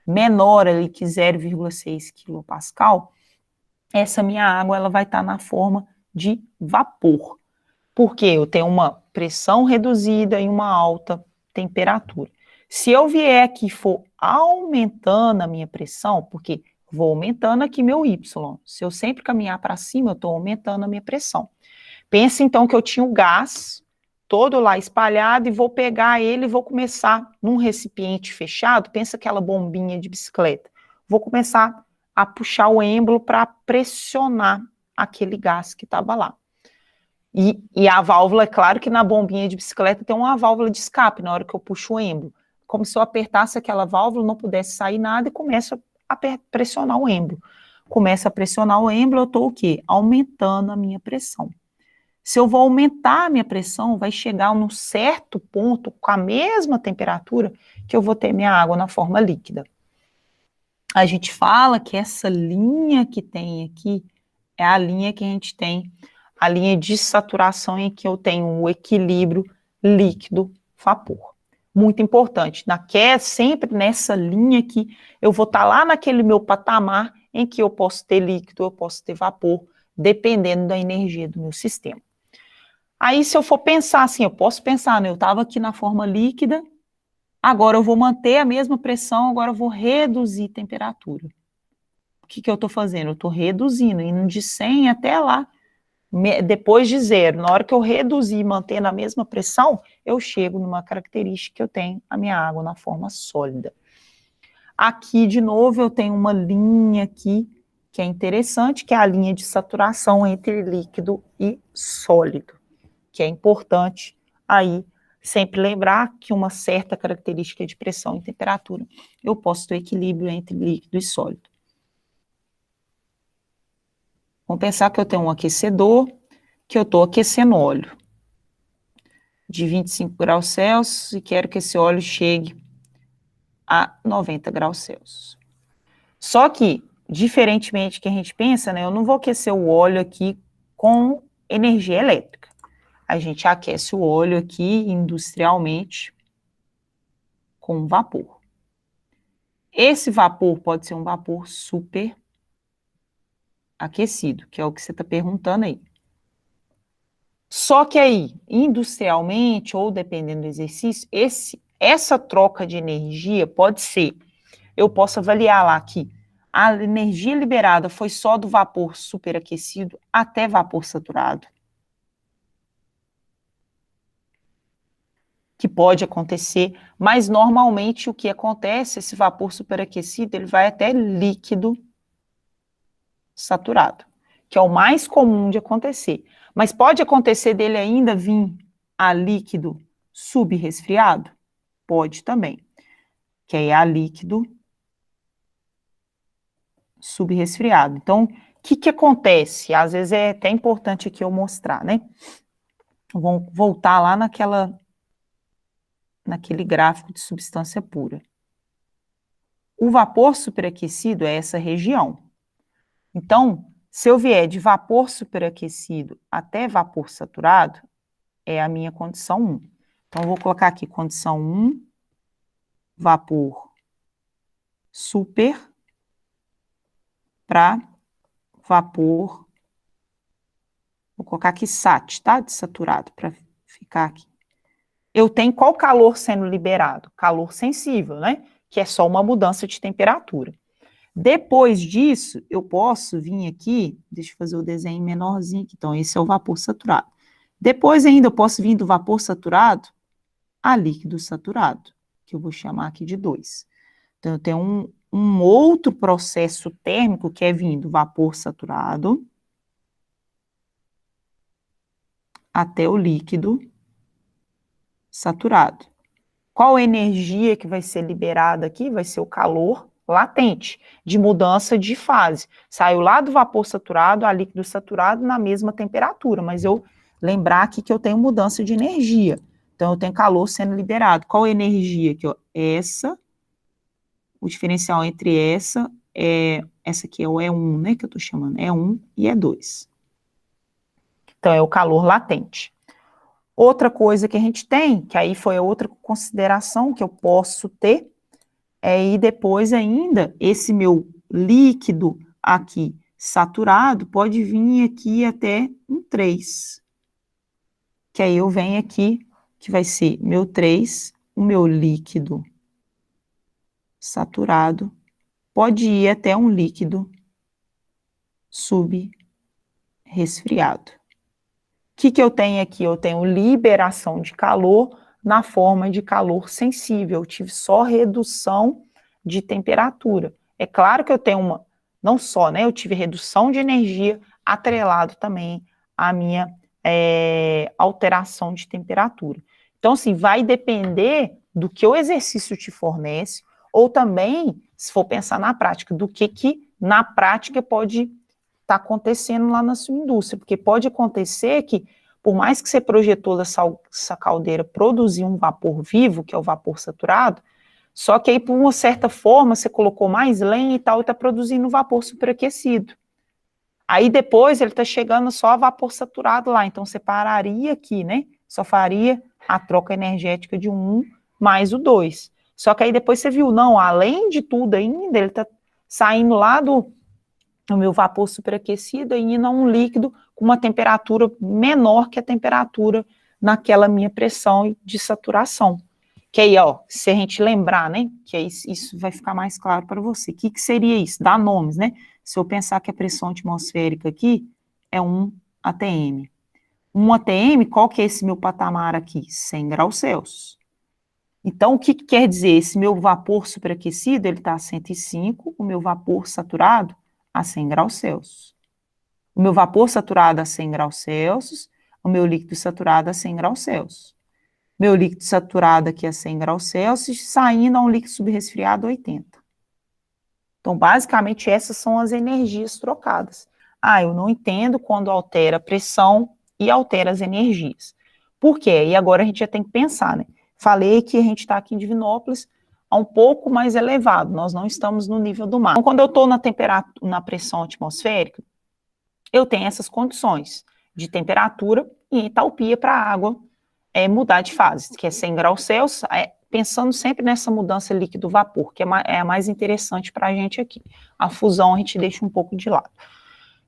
menor ali que 0,6 kPa, essa minha água ela vai estar na forma de vapor. Porque eu tenho uma pressão reduzida e uma alta temperatura. Se eu vier aqui e for aumentando a minha pressão, porque vou aumentando aqui meu Y, se eu sempre caminhar para cima, eu estou aumentando a minha pressão. Pensa então que eu tinha o gás todo lá espalhado e vou pegar ele e vou começar num recipiente fechado, pensa aquela bombinha de bicicleta. Vou começar a puxar o êmbolo para pressionar aquele gás que estava lá. E a válvula, é claro que na bombinha de bicicleta tem uma válvula de escape na hora que eu puxo o êmbolo. Como se eu apertasse aquela válvula, não pudesse sair nada e começo a pressionar o êmbolo. Começa a pressionar o êmbolo, eu estou o quê? Aumentando a minha pressão. Se eu vou aumentar a minha pressão, vai chegar num certo ponto, com a mesma temperatura, que eu vou ter minha água na forma líquida. A gente fala que essa linha que tem aqui é a linha que a gente tem, a linha de saturação em que eu tenho o equilíbrio líquido-vapor. Muito importante, sempre nessa linha aqui, eu vou estar lá naquele meu patamar em que eu posso ter líquido, eu posso ter vapor, dependendo da energia do meu sistema. Aí, se eu for pensar assim, eu posso pensar, né? Eu estava aqui na forma líquida, agora eu vou manter a mesma pressão, agora eu vou reduzir a temperatura. O que eu estou fazendo? Eu estou reduzindo, indo de 100 até lá, depois de 0. Na hora que eu reduzir e manter na mesma pressão, eu chego numa característica que eu tenho a minha água na forma sólida. Aqui, de novo, eu tenho uma linha aqui, que é interessante, que é a linha de saturação entre líquido e sólido, que é importante aí sempre lembrar que uma certa característica de pressão e temperatura, eu posso ter equilíbrio entre líquido e sólido. Vamos pensar que eu tenho um aquecedor, que eu estou aquecendo óleo de 25 graus Celsius e quero que esse óleo chegue a 90 graus Celsius. Só que, diferentemente do que a gente pensa, né, eu não vou aquecer o óleo aqui com energia elétrica. A gente aquece o óleo aqui industrialmente com vapor. Esse vapor pode ser um vapor super aquecido, que é o que você está perguntando aí. Só que aí, industrialmente, ou dependendo do exercício, essa troca de energia pode ser, eu posso avaliar lá que a energia liberada foi só do vapor superaquecido até vapor saturado. Que pode acontecer, mas normalmente o que acontece, esse vapor superaquecido, ele vai até líquido saturado, que é o mais comum de acontecer. Mas pode acontecer dele ainda vir a líquido subresfriado? Pode também, que aí é a líquido subresfriado. Então, o que acontece? Às vezes é até importante aqui eu mostrar, né? Vamos voltar lá naquele gráfico de substância pura. O vapor superaquecido é essa região. Então, se eu vier de vapor superaquecido até vapor saturado, é a minha condição 1. Então, eu vou colocar aqui condição 1, vapor super, para vapor, vou colocar aqui SAT, tá? De saturado, para ficar aqui. Eu tenho qual calor sendo liberado? Calor sensível, né? Que é só uma mudança de temperatura. Depois disso, eu posso vir aqui, deixa eu fazer o desenho menorzinho aqui, então esse é o vapor saturado. Depois ainda eu posso vir do vapor saturado a líquido saturado, que eu vou chamar aqui de 2. Então, eu tenho um outro processo térmico que é vindo vapor saturado até o líquido saturado. Qual a energia que vai ser liberada aqui? Vai ser o calor latente, de mudança de fase. Saiu lá do vapor saturado a líquido saturado na mesma temperatura, mas eu lembrar aqui que eu tenho mudança de energia. Então, eu tenho calor sendo liberado. Qual a energia aqui? Ó? O diferencial entre essa aqui é o E1, né, que eu estou chamando, E1 e E2. Então, é o calor latente. Outra coisa que a gente tem, que aí foi a outra consideração que eu posso ter, e depois ainda, esse meu líquido aqui saturado pode vir aqui até um 3. Que aí eu venho aqui, que vai ser meu 3, o meu líquido saturado, pode ir até um líquido subresfriado. O que eu tenho aqui? Eu tenho liberação de calor na forma de calor sensível. Eu tive só redução de temperatura. É claro que eu tenho não só, né? Eu tive redução de energia atrelado também à minha alteração de temperatura. Então, assim, vai depender do que o exercício te fornece, ou também, se for pensar na prática, do que na prática pode está acontecendo lá na sua indústria, porque pode acontecer que, por mais que você projetou essa caldeira produzir um vapor vivo, que é o vapor saturado, só que aí, por uma certa forma, você colocou mais lenha e tal, e está produzindo um vapor superaquecido. Aí depois ele está chegando só a vapor saturado lá, então você pararia aqui, né? Só faria a troca energética de um mais o 2. Só que aí depois você viu, não, além de tudo ainda, ele está saindo lá do meu vapor superaquecido e indo a um líquido com uma temperatura menor que a temperatura naquela minha pressão de saturação. Que aí, ó, se a gente lembrar, né, que aí isso vai ficar mais claro para você. O que seria isso? Dá nomes, né? Se eu pensar que a pressão atmosférica aqui é 1 atm. 1 atm, qual que é esse meu patamar aqui? 100 graus Celsius. Então, o que quer dizer? Esse meu vapor superaquecido, ele está a 105, o meu vapor saturado a 100 graus Celsius. O meu vapor saturado a 100 graus Celsius, o meu líquido saturado a 100 graus Celsius. Meu líquido saturado aqui a 100 graus Celsius, saindo a um líquido subresfriado a 80. Então, basicamente, essas são as energias trocadas. Ah, eu não entendo quando altera a pressão e altera as energias. Por quê? E agora a gente já tem que pensar, né? Falei que a gente está aqui em Divinópolis a um pouco mais elevado, nós não estamos no nível do mar. Então, quando eu estou na pressão atmosférica, eu tenho essas condições de temperatura e entalpia para a água mudar de fase, que é 100 graus Celsius, pensando sempre nessa mudança líquido-vapor, que é a mais interessante para a gente aqui. A fusão a gente deixa um pouco de lado.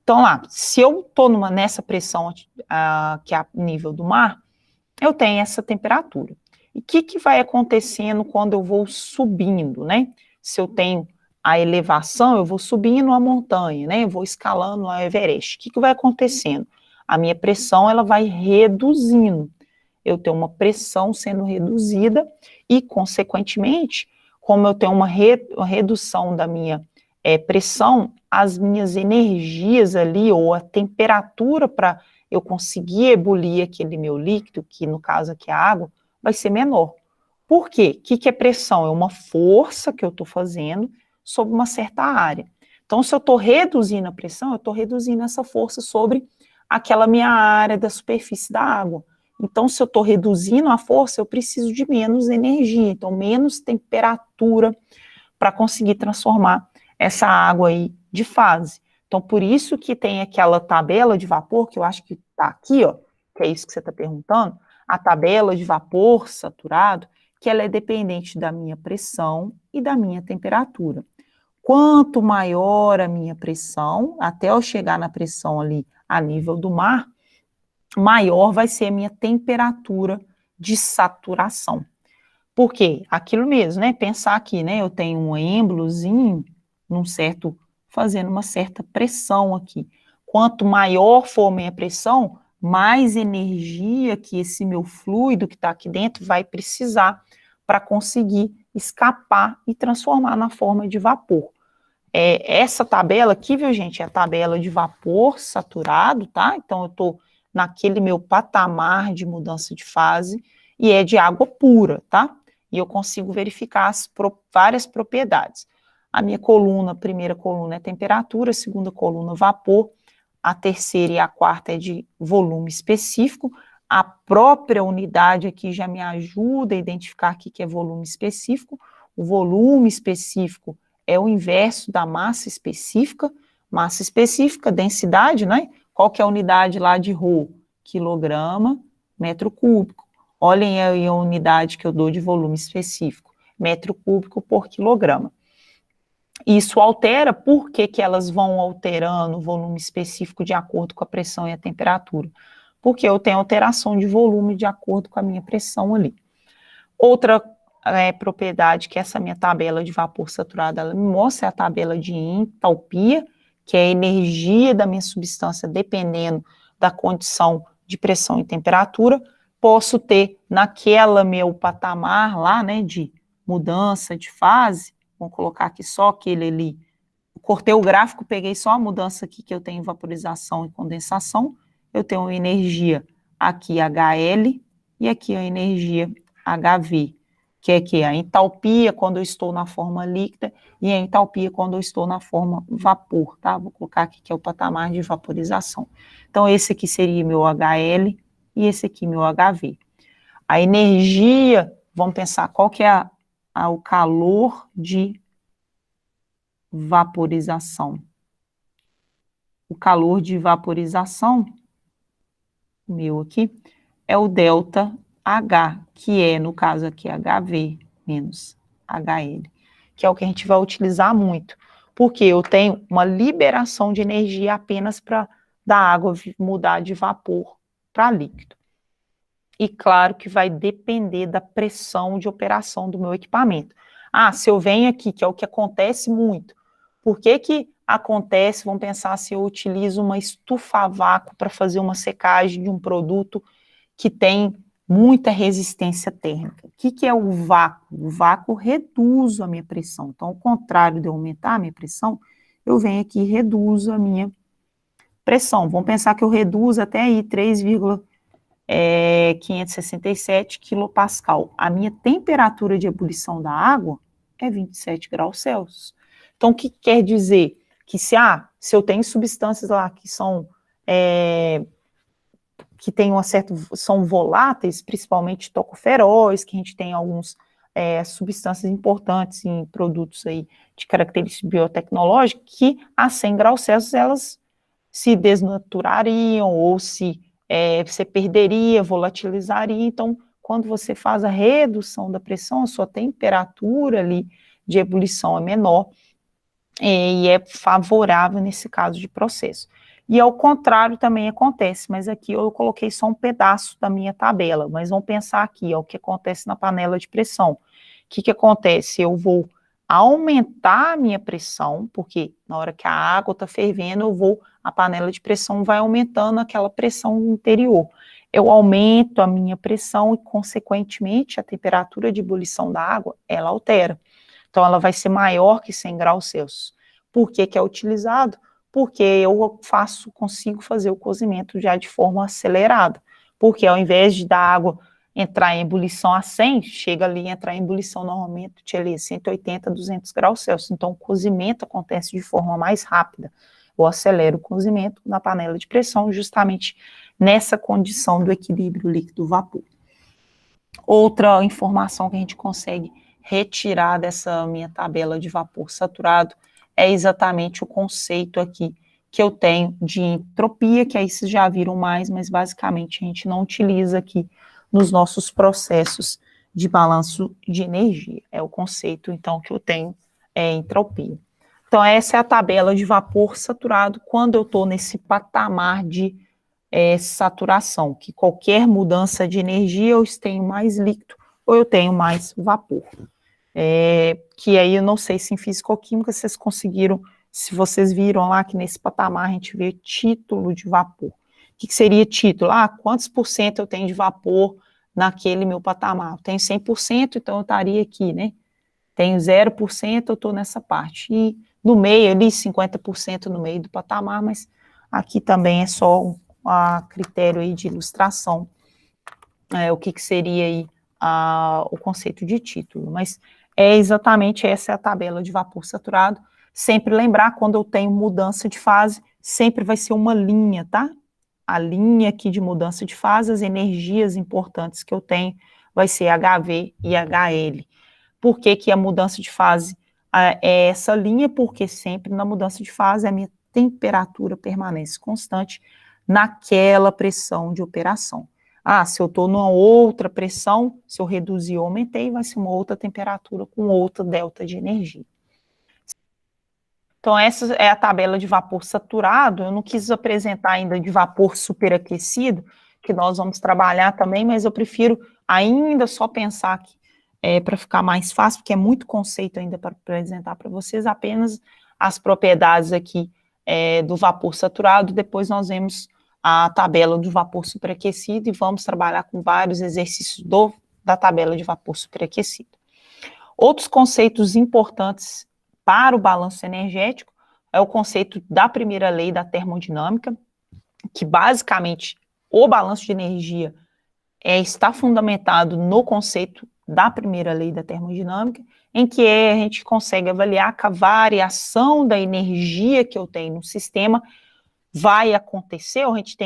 Então, lá, se eu estou nessa pressão que é a nível do mar, eu tenho essa temperatura. E o que vai acontecendo quando eu vou subindo, né? Se eu tenho a elevação, eu vou subindo a montanha, né? Eu vou escalando a Everest. O que vai acontecendo? A minha pressão, ela vai reduzindo. Eu tenho uma pressão sendo reduzida e, consequentemente, como eu tenho uma redução da minha pressão, as minhas energias ali, ou a temperatura para eu conseguir ebulir aquele meu líquido, que no caso aqui é a água, vai ser menor. Por quê? O que é pressão? É uma força que eu estou fazendo sobre uma certa área. Então, se eu estou reduzindo a pressão, eu estou reduzindo essa força sobre aquela minha área da superfície da água. Então, se eu estou reduzindo a força, eu preciso de menos energia, então menos temperatura para conseguir transformar essa água aí de fase. Então, por isso que tem aquela tabela de vapor, que eu acho que está aqui, ó, que é isso que você está perguntando, a tabela de vapor saturado, que ela é dependente da minha pressão e da minha temperatura. Quanto maior a minha pressão, até eu chegar na pressão ali a nível do mar, maior vai ser a minha temperatura de saturação. Por quê? Aquilo mesmo, né? Pensar aqui, né? Eu tenho um êmbolozinho fazendo uma certa pressão aqui. Quanto maior for a minha pressão, mais energia que esse meu fluido que está aqui dentro vai precisar para conseguir escapar e transformar na forma de vapor. Essa tabela aqui, viu, gente, é a tabela de vapor saturado, tá? Então, eu estou naquele meu patamar de mudança de fase e é de água pura, tá? E eu consigo verificar várias propriedades. A minha coluna, a primeira coluna é temperatura, a segunda coluna vapor, a terceira e a quarta é de volume específico. A própria unidade aqui já me ajuda a identificar aqui que é volume específico. O volume específico é o inverso da massa específica, densidade, né? Qual que é a unidade lá de Rho? Quilograma, metro cúbico. Olhem aí a unidade que eu dou de volume específico, metro cúbico por quilograma. Isso altera, por que que elas vão alterando o volume específico de acordo com a pressão e a temperatura? Porque eu tenho alteração de volume de acordo com a minha pressão ali. Outra propriedade que essa minha tabela de vapor saturado ela me mostra é a tabela de entalpia, que é a energia da minha substância dependendo da condição de pressão e temperatura. Posso ter naquela meu patamar lá, né, de mudança de fase, vamos colocar aqui só aquele ali, cortei o gráfico, peguei só a mudança aqui que eu tenho vaporização e condensação, eu tenho energia aqui HL e aqui a energia HV, que é a entalpia quando eu estou na forma líquida e a entalpia quando eu estou na forma vapor, tá? Vou colocar aqui que é o patamar de vaporização. Então, esse aqui seria meu HL e esse aqui meu HV. A energia, vamos pensar qual que é o calor de vaporização. O calor de vaporização, meu aqui, é o delta H, que é, no caso aqui, HV menos HL, que é o que a gente vai utilizar muito, porque eu tenho uma liberação de energia apenas para da água mudar de vapor para líquido. E claro que vai depender da pressão de operação do meu equipamento. Ah, se eu venho aqui, que é o que acontece muito, por que que acontece, vamos pensar se eu utilizo uma estufa a vácuo para fazer uma secagem de um produto que tem muita resistência térmica. O que é o vácuo? O vácuo reduz a minha pressão. Então, ao contrário de eu aumentar a minha pressão, eu venho aqui e reduzo a minha pressão. Vamos pensar que eu reduzo até aí 3,567 quilopascal. A minha temperatura de ebulição da água é 27 graus Celsius. Então, o que quer dizer? Que se eu tenho substâncias lá que são que tem são voláteis, principalmente tocoferóis, que a gente tem alguns substâncias importantes em produtos aí de características biotecnológicas, que a 100 graus Celsius elas se desnaturariam ou você perderia, volatilizaria. Então, quando você faz a redução da pressão, a sua temperatura ali de ebulição é menor e é favorável nesse caso de processo. E ao contrário também acontece, mas aqui eu coloquei só um pedaço da minha tabela, mas vamos pensar aqui, o que acontece na panela de pressão. O que acontece? Eu vou aumentar a minha pressão, porque na hora que a água está fervendo, a panela de pressão vai aumentando aquela pressão interior. Eu aumento a minha pressão e, consequentemente, a temperatura de ebulição da água, ela altera. Então, ela vai ser maior que 100 graus Celsius. Por que é utilizado? Porque eu consigo fazer o cozimento já de forma acelerada. Porque ao invés de da água entrar em ebulição a 100, chega ali a entrar em ebulição normalmente ali 180, 200 graus Celsius. Então, o cozimento acontece de forma mais rápida. Eu acelero o cozimento na panela de pressão justamente nessa condição do equilíbrio líquido-vapor. Outra informação que a gente consegue retirar dessa minha tabela de vapor saturado é exatamente o conceito aqui que eu tenho de entropia, que aí vocês já viram mais, mas basicamente a gente não utiliza aqui nos nossos processos de balanço de energia. É o conceito, então, que eu tenho entropia. Então, essa é a tabela de vapor saturado quando eu estou nesse patamar de saturação, que qualquer mudança de energia eu tenho mais líquido ou eu tenho mais vapor. Que aí eu não sei se em físico-química vocês conseguiram, se vocês viram lá que nesse patamar a gente vê título de vapor. O que seria título? Quantos por cento eu tenho de vapor naquele meu patamar? Eu tenho 100%, então eu estaria aqui, né? Tenho 0%, eu estou nessa parte. E no meio, ali, 50% no meio do patamar, mas aqui também é só a critério aí de ilustração, o que seria aí o conceito de título. Mas é exatamente essa é a tabela de vapor saturado. Sempre lembrar, quando eu tenho mudança de fase, sempre vai ser uma linha, tá? A linha aqui de mudança de fase, as energias importantes que eu tenho, vai ser HV e HL. Por que que a mudança de fase é essa linha? Porque sempre na mudança de fase a minha temperatura permanece constante naquela pressão de operação. Se eu estou numa outra pressão, se eu reduzir ou aumentei, vai ser uma outra temperatura com outra delta de energia. Então, essa é a tabela de vapor saturado. Eu não quis apresentar ainda de vapor superaquecido, que nós vamos trabalhar também, mas eu prefiro ainda só pensar aqui, para ficar mais fácil, porque é muito conceito ainda para apresentar para vocês, apenas as propriedades aqui do vapor saturado. Depois nós vemos a tabela do vapor superaquecido e vamos trabalhar com vários exercícios da tabela de vapor superaquecido. Outros conceitos importantes para o balanço energético é o conceito da primeira lei da termodinâmica, que basicamente o balanço de energia está fundamentado no conceito da primeira lei da termodinâmica, em que a gente consegue avaliar que a variação da energia que eu tenho no sistema vai acontecer, ou a gente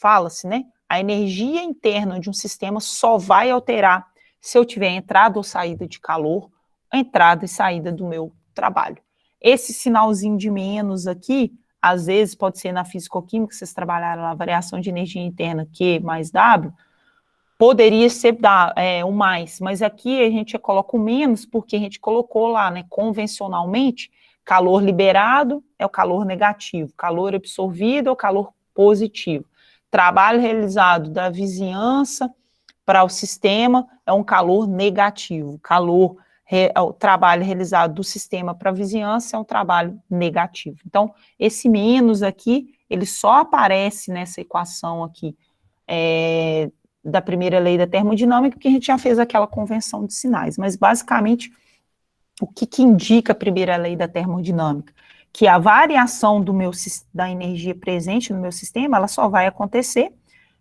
fala-se, né? A energia interna de um sistema só vai alterar se eu tiver entrada ou saída de calor, entrada e saída do meu trabalho. Esse sinalzinho de menos aqui, às vezes pode ser na fisicoquímica, vocês trabalharam lá, variação de energia interna Q mais W, poderia ser o mais, mas aqui a gente coloca o menos porque a gente colocou lá, né, convencionalmente, calor liberado é o calor negativo, calor absorvido é o calor positivo. Trabalho realizado da vizinhança para o sistema é um calor negativo. O trabalho realizado do sistema para a vizinhança é um trabalho negativo. Então, esse menos aqui, ele só aparece nessa equação aqui da primeira lei da termodinâmica, porque a gente já fez aquela convenção de sinais. Mas, basicamente, o que indica a primeira lei da termodinâmica? Que a variação da energia presente no meu sistema, ela só vai acontecer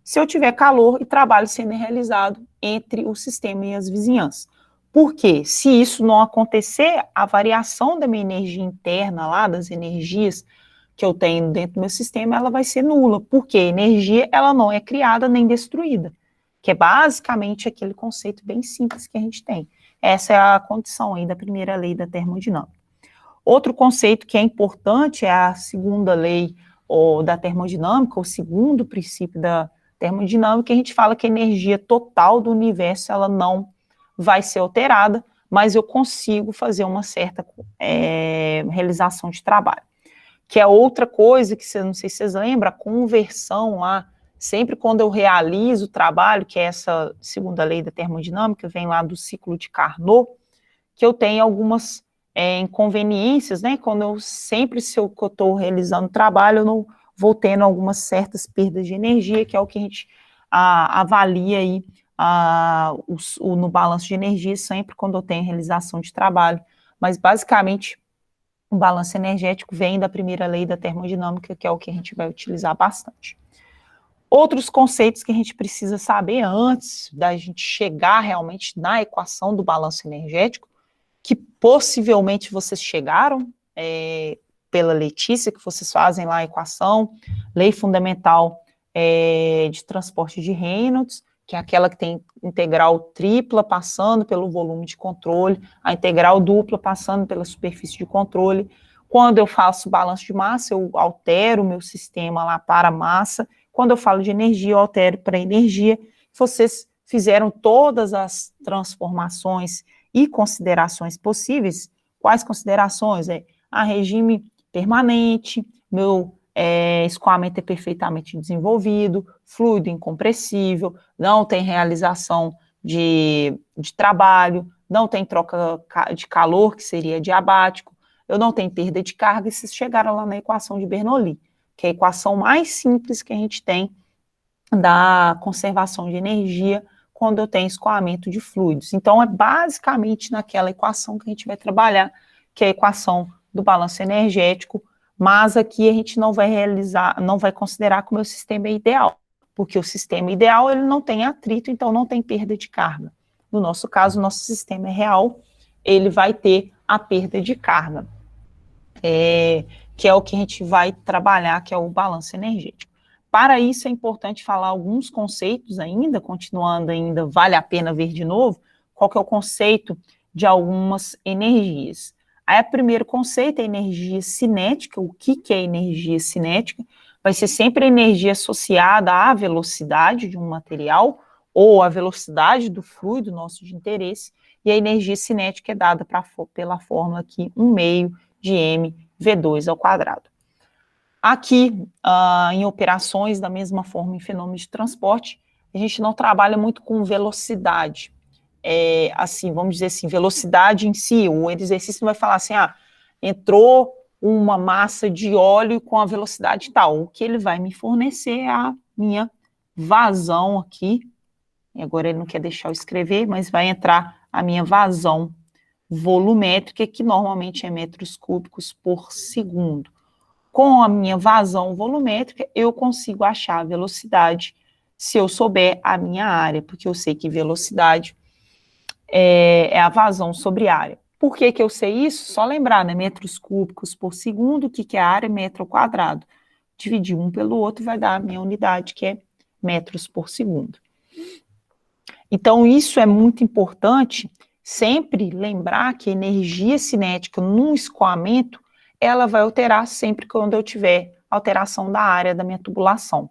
se eu tiver calor e trabalho sendo realizado entre o sistema e as vizinhanças. Por quê? Se isso não acontecer, a variação da minha energia interna lá, das energias que eu tenho dentro do meu sistema, ela vai ser nula. Porque energia, ela não é criada nem destruída, que é basicamente aquele conceito bem simples que a gente tem. Essa é a condição aí da primeira lei da termodinâmica. Outro conceito que é importante é a segunda lei da termodinâmica, o segundo princípio da termodinâmica, a gente fala que a energia total do universo, ela não vai ser alterada, mas eu consigo fazer uma certa realização de trabalho. Que é outra coisa que, não sei se vocês lembram, a conversão lá, sempre quando eu realizo o trabalho, que é essa segunda lei da termodinâmica, vem lá do ciclo de Carnot, que eu tenho algumas inconveniências, né? Se eu estou realizando o trabalho, eu não vou tendo algumas certas perdas de energia, que é o que a gente avalia aí no balanço de energia, sempre quando eu tenho realização de trabalho. Mas, basicamente, o balanço energético vem da primeira lei da termodinâmica, que é o que a gente vai utilizar bastante. Outros conceitos que a gente precisa saber antes da gente chegar realmente na equação do balanço energético, que possivelmente vocês chegaram pela Letícia, que vocês fazem lá a equação, lei fundamental de transporte de Reynolds, que é aquela que tem integral tripla passando pelo volume de controle, a integral dupla passando pela superfície de controle. Quando eu faço balanço de massa, eu altero o meu sistema lá para massa. Quando eu falo de energia, eu altero para energia. Vocês fizeram todas as transformações e considerações possíveis. Quais considerações? A regime permanente, meu escoamento é perfeitamente desenvolvido, fluido incompressível, não tem realização de trabalho, não tem troca de calor, que seria diabático, eu não tenho perda de carga, e vocês chegaram lá na equação de Bernoulli, que é a equação mais simples que a gente tem da conservação de energia quando eu tenho escoamento de fluidos. Então, é basicamente naquela equação que a gente vai trabalhar, que é a equação do balanço energético, mas aqui a gente não vai realizar, não vai considerar como o sistema ideal, porque o sistema ideal ele não tem atrito, então não tem perda de carga. No nosso caso, o nosso sistema é real, ele vai ter a perda de carga, que é o que a gente vai trabalhar, que é o balanço energético. Para isso é importante falar alguns conceitos ainda, continuando ainda, vale a pena ver de novo, qual que é o conceito de algumas energias. Aí, o primeiro conceito é energia cinética. O que é energia cinética? Vai ser sempre a energia associada à velocidade de um material ou à velocidade do fluido nosso de interesse, e a energia cinética é dada pela fórmula aqui, 1 meio de mv2 ao quadrado. Aqui, em operações, da mesma forma em fenômenos de transporte, a gente não trabalha muito com velocidade. Assim, vamos dizer assim, velocidade em si, o exercício não vai falar assim, entrou uma massa de óleo com a velocidade tal. O que ele vai me fornecer é a minha vazão aqui, e agora ele não quer deixar eu escrever, mas vai entrar a minha vazão volumétrica, que normalmente é metros cúbicos por segundo. Com a minha vazão volumétrica, eu consigo achar a velocidade se eu souber a minha área, porque eu sei que velocidade é a vazão sobre área. Por que eu sei isso? Só lembrar, né? Metros cúbicos por segundo, o que é a área? Metro ao quadrado. Dividir um pelo outro vai dar a minha unidade, que é metros por segundo. Então, isso é muito importante, sempre lembrar que a energia cinética num escoamento, ela vai alterar sempre quando eu tiver alteração da área da minha tubulação.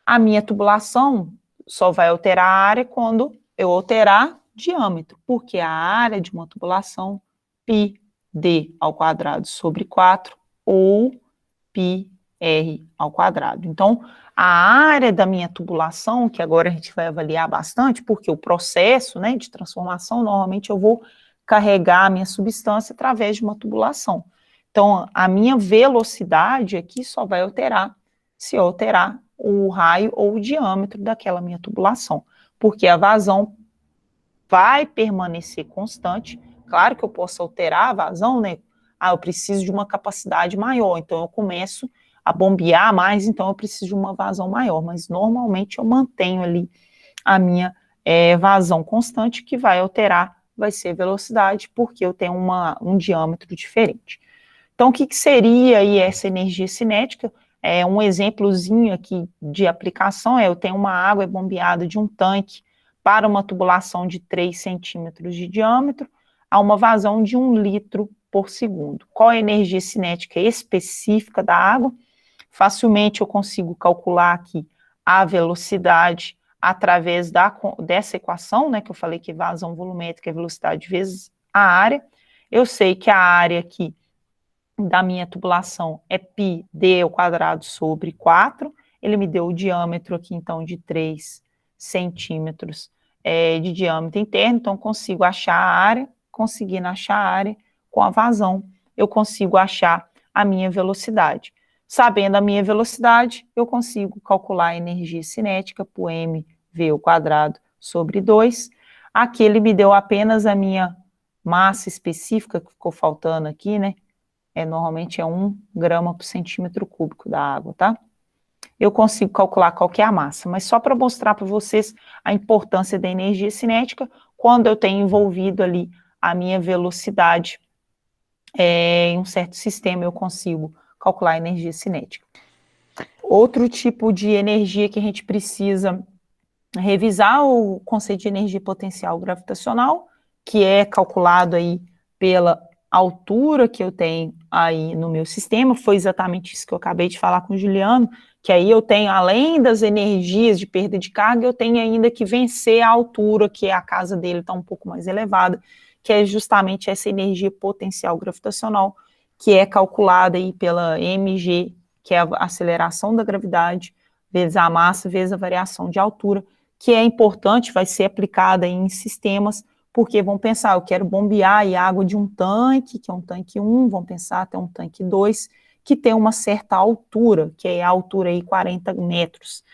A minha tubulação só vai alterar a área quando eu alterar diâmetro, porque a área de uma tubulação, πd ao quadrado sobre 4, ou πr ao quadrado. Então, a área da minha tubulação, que agora a gente vai avaliar bastante, porque o processo, né, de transformação, normalmente eu vou carregar a minha substância através de uma tubulação. Então, a minha velocidade aqui só vai alterar se eu alterar o raio ou o diâmetro daquela minha tubulação, porque a vazão vai permanecer constante. Claro que eu posso alterar a vazão, né? Eu preciso de uma capacidade maior, então eu começo a bombear mais, então eu preciso de uma vazão maior, mas normalmente eu mantenho ali a minha vazão constante, que vai alterar, vai ser velocidade, porque eu tenho um diâmetro diferente. Então, o que seria aí essa energia cinética? Um exemplozinho aqui de aplicação eu tenho uma água bombeada de um tanque para uma tubulação de 3 centímetros de diâmetro a uma vazão de 1 litro por segundo. Qual é a energia cinética específica da água? Facilmente eu consigo calcular aqui a velocidade através dessa equação, né, que eu falei que vazão volumétrica é velocidade vezes a área. Eu sei que a área aqui da minha tubulação é πd ao quadrado sobre 4, ele me deu o diâmetro aqui, então, de 3 centímetros de diâmetro interno, então consigo achar a área, conseguindo achar a área com a vazão, eu consigo achar a minha velocidade. Sabendo a minha velocidade, eu consigo calcular a energia cinética por mv ao quadrado sobre 2. Aqui ele me deu apenas a minha massa específica, que ficou faltando aqui, né? Normalmente é 1 grama por centímetro cúbico da água, tá? Eu consigo calcular qual que é a massa, mas só para mostrar para vocês a importância da energia cinética, quando eu tenho envolvido ali a minha velocidade em um certo sistema, eu consigo calcular a energia cinética. Outro tipo de energia que a gente precisa revisar, o conceito de energia potencial gravitacional, que é calculado aí pela altura que eu tenho aí no meu sistema. Foi exatamente isso que eu acabei de falar com o Juliano, que aí eu tenho, além das energias de perda de carga, eu tenho ainda que vencer a altura, que a casa dele está um pouco mais elevada, que é justamente essa energia potencial gravitacional, que é calculada aí pela mg, que é a aceleração da gravidade, vezes a massa, vezes a variação de altura, que é importante, vai ser aplicada em sistemas, porque vão pensar, eu quero bombear a água de um tanque, que é um tanque 1, vão pensar até um tanque 2, que tem uma certa altura, que é a altura aí 40 metros.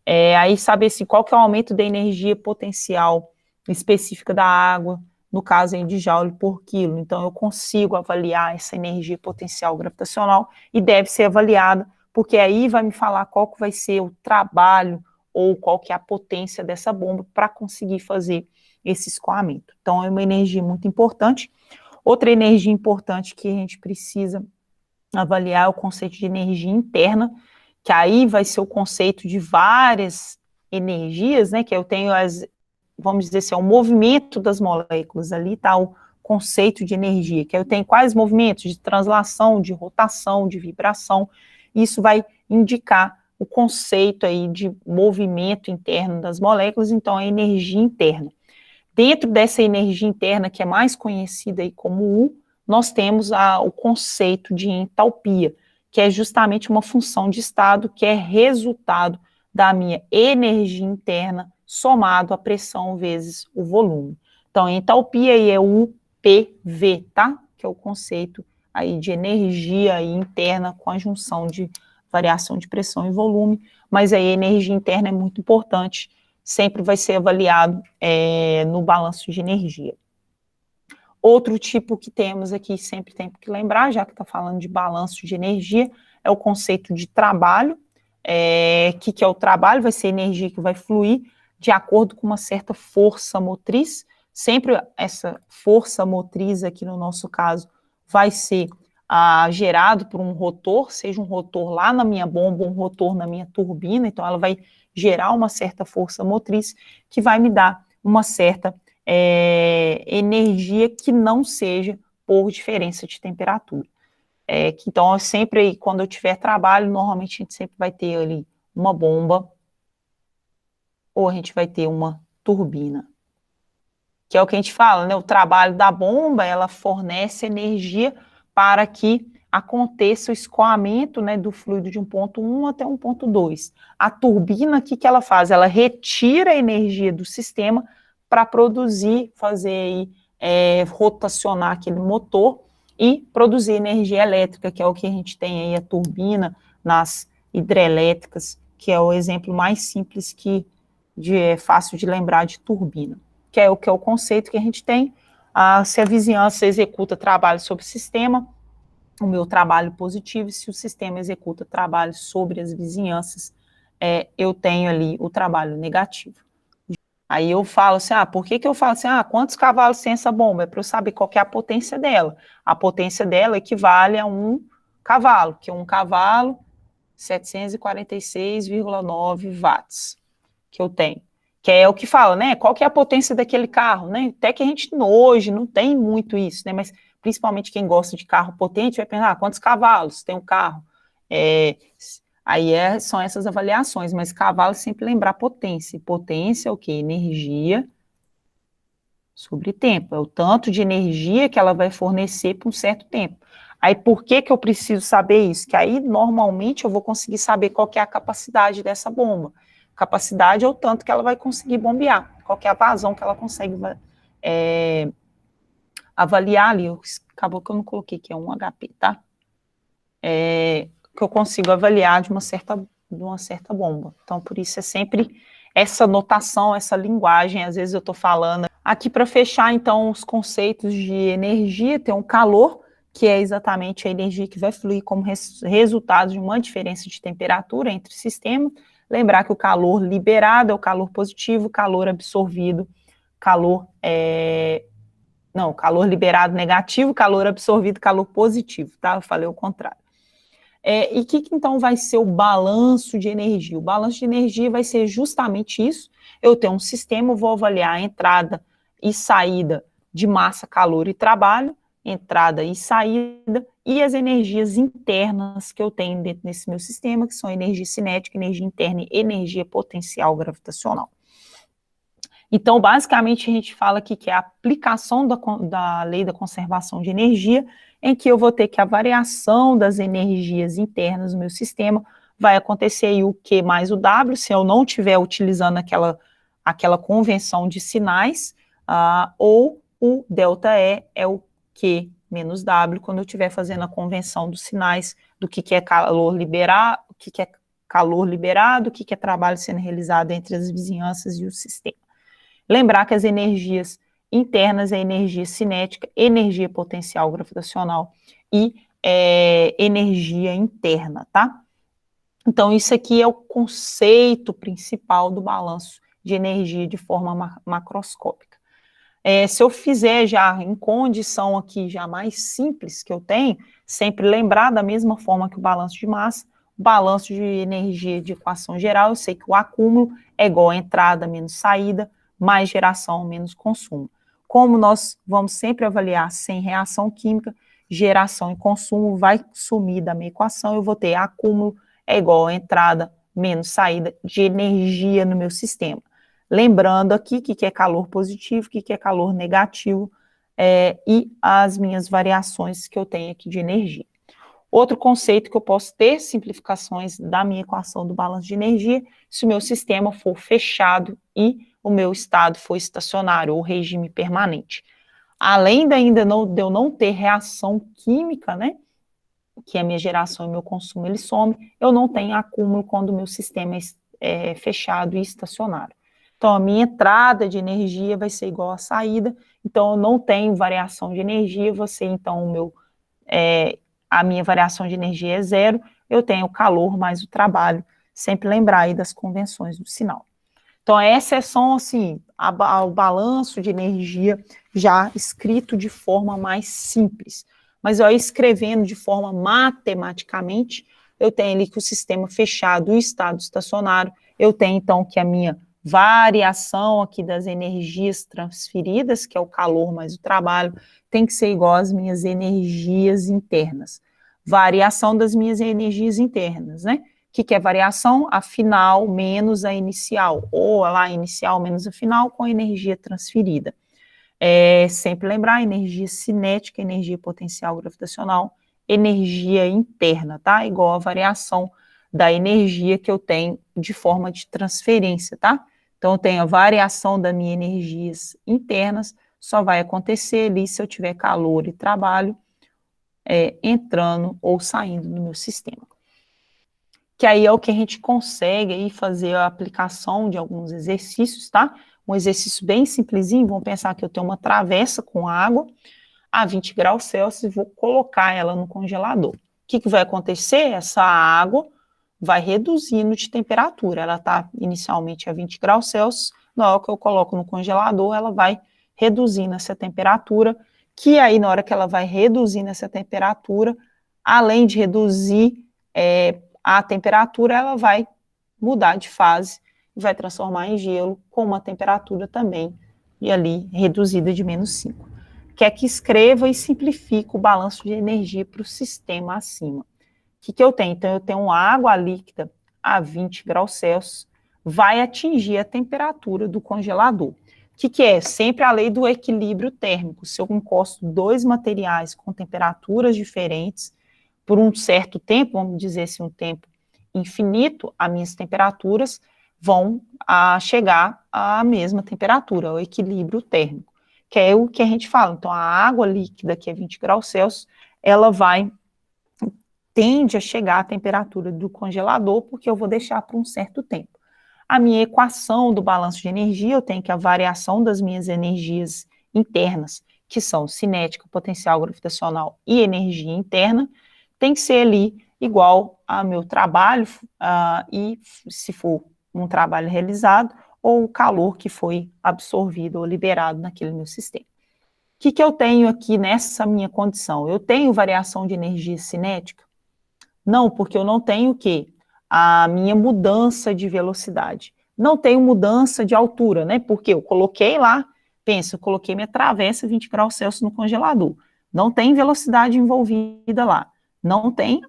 Aí saber assim, qual que é o aumento da energia potencial específica da água, no caso aí de joule por quilo. Então, eu consigo avaliar essa energia potencial gravitacional e deve ser avaliada, porque aí vai me falar qual que vai ser o trabalho ou qual que é a potência dessa bomba para conseguir fazer esse escoamento. Então, é uma energia muito importante. Outra energia importante que a gente precisa avaliar é o conceito de energia interna, que aí vai ser o conceito de várias energias, né, que eu tenho vamos dizer assim, o movimento das moléculas, ali está o conceito de energia, que eu tenho quais movimentos de translação, de rotação, de vibração, isso vai indicar o conceito aí de movimento interno das moléculas, então a energia interna. Dentro dessa energia interna, que é mais conhecida aí como U, nós temos o conceito de entalpia, que é justamente uma função de estado que é resultado da minha energia interna somado à pressão vezes o volume. Então, entalpia aí é o UPV, tá? Que é o conceito aí de energia aí interna com a junção de variação de pressão e volume, mas aí a energia interna é muito importante, sempre vai ser avaliado no balanço de energia. Outro tipo que temos aqui, sempre tem que lembrar, já que está falando de balanço de energia, é o conceito de trabalho. Que é o trabalho? Vai ser energia que vai fluir de acordo com uma certa força motriz. Sempre essa força motriz aqui no nosso caso vai ser gerado por um rotor, seja um rotor lá na minha bomba, um rotor na minha turbina, então ela vai gerar uma certa força motriz que vai me dar uma certa energia que não seja por diferença de temperatura. Então, sempre quando eu tiver trabalho, normalmente a gente sempre vai ter ali uma bomba ou a gente vai ter uma turbina. Que é o que a gente fala, né? O trabalho da bomba, ela fornece energia para que aconteça o escoamento, né, do fluido de um ponto 1 até um ponto 2. A turbina, o que ela faz? Ela retira a energia do sistema para produzir, fazer aí, rotacionar aquele motor e produzir energia elétrica, que é o que a gente tem aí, a turbina nas hidrelétricas, que é o exemplo mais simples que é fácil de lembrar de turbina, que é o conceito que a gente tem. Se a vizinhança executa trabalho sobre o sistema, o meu trabalho positivo, se o sistema executa trabalho sobre as vizinhanças, eu tenho ali o trabalho negativo. Aí eu falo assim, por que eu falo assim, quantos cavalos tem essa bomba? É para eu saber qual que é a potência dela. A potência dela equivale a um cavalo, que é um cavalo, 746,9 watts que eu tenho. Que é o que fala, né? Qual que é a potência daquele carro, né? Até que a gente hoje não tem muito isso, né? Mas principalmente quem gosta de carro potente vai pensar, quantos cavalos tem um carro? Aí são essas avaliações, mas cavalo sempre lembrar potência. Potência é o quê? Energia sobre tempo. É o tanto de energia que ela vai fornecer por um certo tempo. Aí por que eu preciso saber isso? Que aí normalmente eu vou conseguir saber qual que é a capacidade dessa bomba. Capacidade é o tanto que ela vai conseguir bombear, qual que é a vazão que ela consegue avaliar ali. Acabou que eu não coloquei, que é 1 HP, tá? Que eu consigo avaliar de uma certa bomba. Então, por isso é sempre essa notação, essa linguagem, às vezes eu estou falando. Aqui para fechar, então, os conceitos de energia, tem um calor, que é exatamente a energia que vai fluir como resultado de uma diferença de temperatura entre sistemas. Lembrar que o calor liberado é o calor positivo, calor absorvido, calor liberado negativo, calor absorvido, calor positivo, tá? Eu falei o contrário. E o que então vai ser o balanço de energia? O balanço de energia vai ser justamente isso. Eu tenho um sistema, eu vou avaliar a entrada e saída de massa, calor e trabalho, entrada e saída, e as energias internas que eu tenho dentro desse meu sistema, que são energia cinética, energia interna e energia potencial gravitacional. Então, basicamente, a gente fala aqui que é a aplicação da lei da conservação de energia, em que eu vou ter que a variação das energias internas do meu sistema vai acontecer aí o Q mais o W, se eu não estiver utilizando aquela convenção de sinais, ou o ΔE é o Q menos W, quando eu estiver fazendo a convenção dos sinais do que é calor liberado, o que é calor liberado, o que é trabalho sendo realizado entre as vizinhanças e o sistema. Lembrar que as energias internas é energia cinética, energia potencial gravitacional e energia interna, tá? Então, isso aqui é o conceito principal do balanço de energia de forma macroscópica. Se eu fizer já em condição aqui já mais simples que eu tenho, sempre lembrar da mesma forma que o balanço de massa, o balanço de energia de equação geral, eu sei que o acúmulo é igual a entrada menos saída, mais geração menos consumo. Como nós vamos sempre avaliar sem reação química, geração e consumo vai sumir da minha equação, eu vou ter acúmulo é igual a entrada menos saída de energia no meu sistema. Lembrando aqui o que é calor positivo, o que é calor negativo e as minhas variações que eu tenho aqui de energia. Outro conceito que eu posso ter simplificações da minha equação do balanço de energia, se o meu sistema for fechado e o meu estado for estacionário ou regime permanente. Além de eu não ter reação química, né, que a minha geração e meu consumo ele some, eu não tenho acúmulo quando o meu sistema é fechado e estacionário. Então, a minha entrada de energia vai ser igual à saída, então eu não tenho variação de energia, então, a minha variação de energia é zero, eu tenho o calor mais o trabalho, sempre lembrar aí das convenções do sinal. Então, essas são, assim, o balanço de energia já escrito de forma mais simples. Mas, escrevendo de forma matematicamente, eu tenho ali que o sistema fechado e o estado estacionário, eu tenho, então, que a minha variação aqui das energias transferidas, que é o calor mais o trabalho, tem que ser igual às minhas energias internas. Variação das minhas energias internas, né? O que é variação? A final menos a inicial, ou lá a inicial menos a final com a energia transferida. Sempre lembrar, energia cinética, energia potencial gravitacional, energia interna, tá? Igual a variação da energia que eu tenho de forma de transferência, tá? Então, eu tenho a variação das minhas energias internas, só vai acontecer ali se eu tiver calor e trabalho entrando ou saindo do meu sistema. Que aí é o que a gente consegue aí fazer a aplicação de alguns exercícios, tá? Um exercício bem simplesinho, vamos pensar que eu tenho uma travessa com água a 20 graus Celsius e vou colocar ela no congelador. O que vai acontecer? Essa água vai reduzindo de temperatura, ela está inicialmente a 20 graus Celsius, na hora que eu coloco no congelador, ela vai reduzindo essa temperatura, que aí na hora que ela vai reduzindo essa temperatura, além de reduzir a temperatura, ela vai mudar de fase e vai transformar em gelo com uma temperatura também, e ali reduzida de -5. Quer que escreva e simplifique o balanço de energia para o sistema acima. O que eu tenho? Então, eu tenho água líquida a 20 graus Celsius, vai atingir a temperatura do congelador. O que é? Sempre a lei do equilíbrio térmico. Se eu encosto dois materiais com temperaturas diferentes, por um certo tempo, vamos dizer assim, um tempo infinito, as minhas temperaturas vão chegar à mesma temperatura, ao equilíbrio térmico, que é o que a gente fala. Então, a água líquida, que é 20 graus Celsius, ela tende a chegar à temperatura do congelador, porque eu vou deixar por um certo tempo. A minha equação do balanço de energia, eu tenho que a variação das minhas energias internas, que são cinética, potencial gravitacional e energia interna, tem que ser ali igual ao meu trabalho, e se for um trabalho realizado, ou o calor que foi absorvido ou liberado naquele meu sistema. O que eu tenho aqui nessa minha condição? Eu tenho variação de energia cinética? Não, porque eu não tenho o quê? A minha mudança de velocidade. Não tenho mudança de altura, né? Porque eu coloquei lá, pensa, eu coloquei minha travessa 20 graus Celsius no congelador. Não tem velocidade envolvida lá. Não tem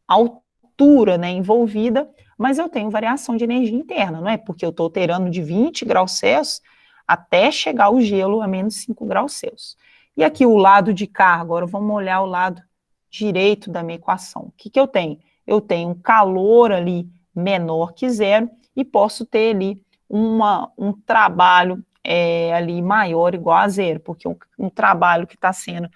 altura, né, envolvida, mas eu tenho variação de energia interna, não é? Porque eu estou alterando de 20 graus Celsius até chegar o gelo a -5 graus Celsius. E aqui o lado de cá, agora vamos olhar o lado direito da minha equação. O que eu tenho? Eu tenho um calor ali menor que zero e posso ter ali um trabalho ali maior igual a zero, porque um trabalho que está sendo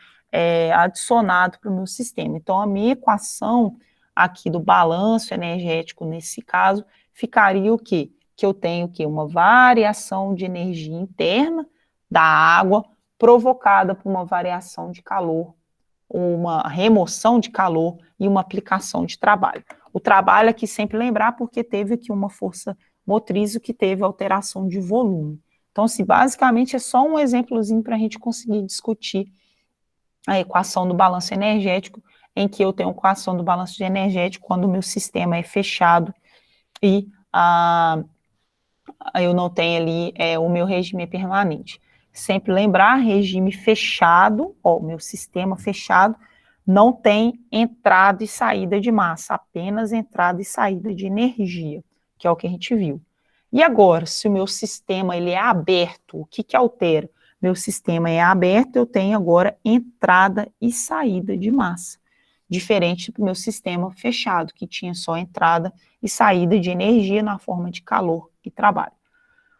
adicionado para o meu sistema. Então, a minha equação aqui do balanço energético, nesse caso, ficaria o quê? Que eu tenho que uma variação de energia interna da água provocada por uma variação de calor, uma remoção de calor e uma aplicação de trabalho. O trabalho aqui sempre lembrar porque teve aqui uma força motriz que teve alteração de volume. Então, assim, basicamente é só um exemplozinho para a gente conseguir discutir a equação do balanço energético, em que eu tenho a equação do balanço energético quando o meu sistema é fechado e eu não tenho ali o meu regime permanente. Sempre lembrar, regime fechado, ó, meu sistema fechado, não tem entrada e saída de massa, apenas entrada e saída de energia, que é o que a gente viu. E agora, se o meu sistema ele é aberto, o que que altera? Meu sistema é aberto, eu tenho agora entrada e saída de massa, diferente do meu sistema fechado, que tinha só entrada e saída de energia na forma de calor e trabalho.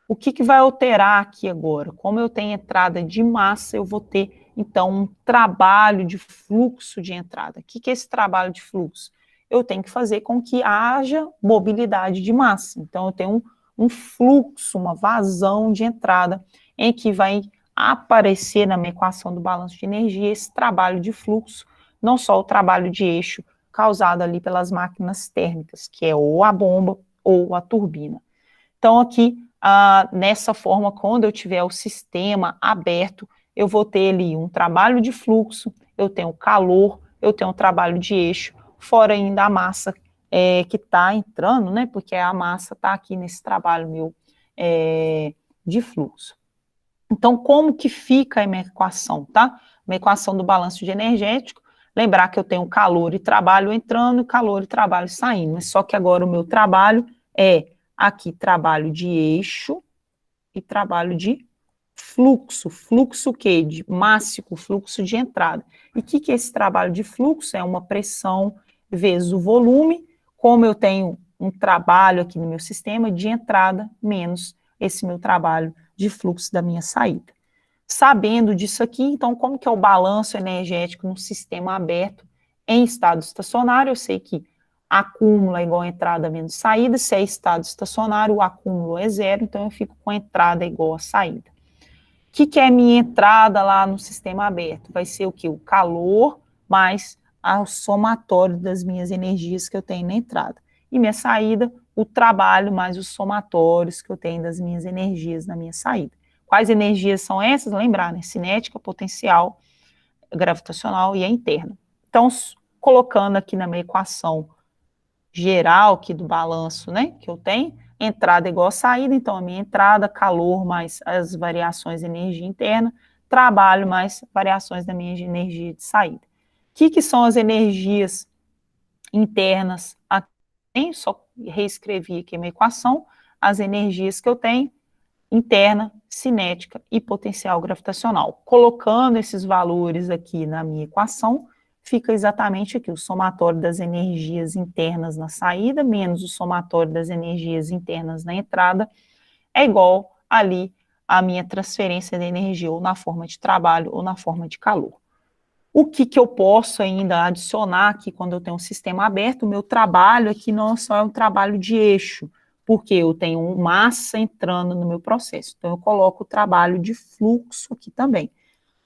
O que que vai alterar aqui agora? Como eu tenho entrada de massa, eu vou ter, então, um trabalho de fluxo de entrada. O que que é esse trabalho de fluxo? Eu tenho que fazer com que haja mobilidade de massa. Então, eu tenho um fluxo, uma vazão de entrada, em que vai aparecer na minha equação do balanço de energia esse trabalho de fluxo, não só o trabalho de eixo causado ali pelas máquinas térmicas, que é ou a bomba ou a turbina. Então, aqui, nessa forma, quando eu tiver o sistema aberto, eu vou ter ali um trabalho de fluxo, eu tenho calor, eu tenho um trabalho de eixo, fora ainda a massa que está entrando, né? Porque a massa está aqui nesse trabalho meu de fluxo. Então, como que fica a minha equação, tá? Uma equação do balanço de energético, lembrar que eu tenho calor e trabalho entrando, calor e trabalho saindo, mas só que agora o meu trabalho é aqui trabalho de eixo e trabalho de fluxo. Fluxo o quê? De mássico, fluxo de entrada. E o que é esse trabalho de fluxo? É uma pressão vezes o volume, como eu tenho um trabalho aqui no meu sistema de entrada, menos esse meu trabalho de fluxo da minha saída. Sabendo disso aqui, então, como que é o balanço energético no sistema aberto em estado estacionário? Eu sei que acúmulo é igual a entrada menos saída, se é estado estacionário, o acúmulo é zero, então eu fico com a entrada igual a saída. O que é minha entrada lá no sistema aberto? Vai ser o que? O calor mais o somatório das minhas energias que eu tenho na entrada. E minha saída, o trabalho mais os somatórios que eu tenho das minhas energias na minha saída. Quais energias são essas? Lembrar, né? Cinética, potencial, gravitacional e a interna. Então, colocando aqui na minha equação geral aqui do balanço, né, que eu tenho, entrada igual a saída, então a minha entrada, calor mais as variações de energia interna, trabalho mais variações da minha energia de saída. O que são as energias internas? Aqui, só reescrevi aqui a minha equação, as energias que eu tenho, interna, cinética e potencial gravitacional. Colocando esses valores aqui na minha equação, fica exatamente aqui o somatório das energias internas na saída, menos o somatório das energias internas na entrada, é igual ali a minha transferência de energia, ou na forma de trabalho, ou na forma de calor. O que eu posso ainda adicionar aqui quando eu tenho um sistema aberto? O meu trabalho aqui não só é um trabalho de eixo, porque eu tenho massa entrando no meu processo. Então, eu coloco o trabalho de fluxo aqui também.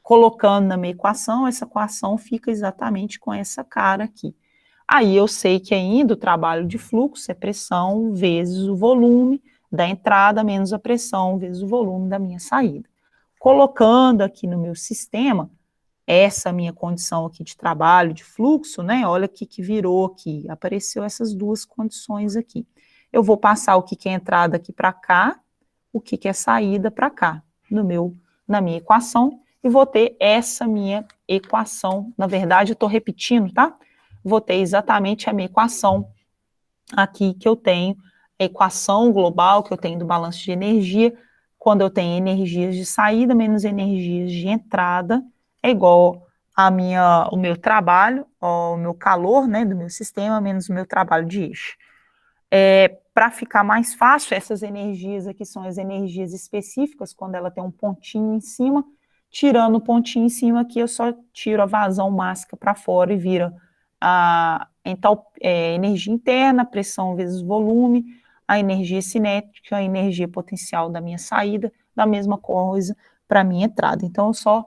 Colocando na minha equação, essa equação fica exatamente com essa cara aqui. Aí eu sei que ainda o trabalho de fluxo é pressão vezes o volume da entrada menos a pressão vezes o volume da minha saída. Colocando aqui no meu sistema, essa minha condição aqui de trabalho, de fluxo, né? Olha o que virou aqui, apareceu essas duas condições aqui. Eu vou passar o que é entrada aqui para cá, o que é saída para cá, na minha equação, e vou ter essa minha equação. Na verdade, eu estou repetindo, tá? Vou ter exatamente a minha equação aqui que eu tenho, a equação global que eu tenho do balanço de energia, quando eu tenho energias de saída menos energias de entrada, é igual o meu trabalho, o meu calor, né, do meu sistema, menos o meu trabalho de eixo. Para ficar mais fácil, essas energias aqui são as energias específicas, quando ela tem um pontinho em cima, tirando o pontinho em cima aqui, eu só tiro a vazão máxima para fora e vira a energia interna, pressão vezes volume, a energia cinética, a energia potencial da minha saída, da mesma coisa para a minha entrada. Então, eu só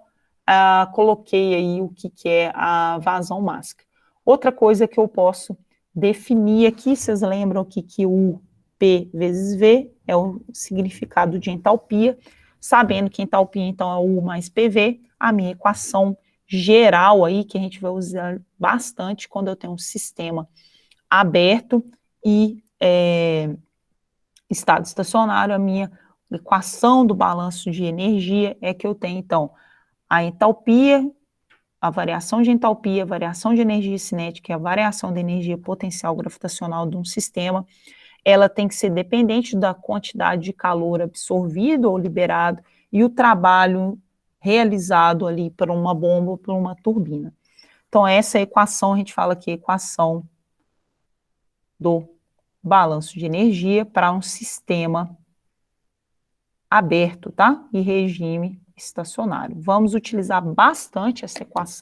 coloquei aí o que é a vazão máxima. Outra coisa que eu posso definir aqui, vocês lembram que o P vezes V é o significado de entalpia, sabendo que entalpia, então, é U mais PV, a minha equação geral aí, que a gente vai usar bastante quando eu tenho um sistema aberto e estado estacionário, a minha equação do balanço de energia é que eu tenho, então, a entalpia, a variação de entalpia, a variação de energia cinética e a variação da energia potencial gravitacional de um sistema, ela tem que ser dependente da quantidade de calor absorvido ou liberado e o trabalho realizado ali por uma bomba ou por uma turbina. Então, essa equação, a gente fala que é a equação do balanço de energia para um sistema aberto, tá? E regime estacionário. Vamos utilizar bastante essa equação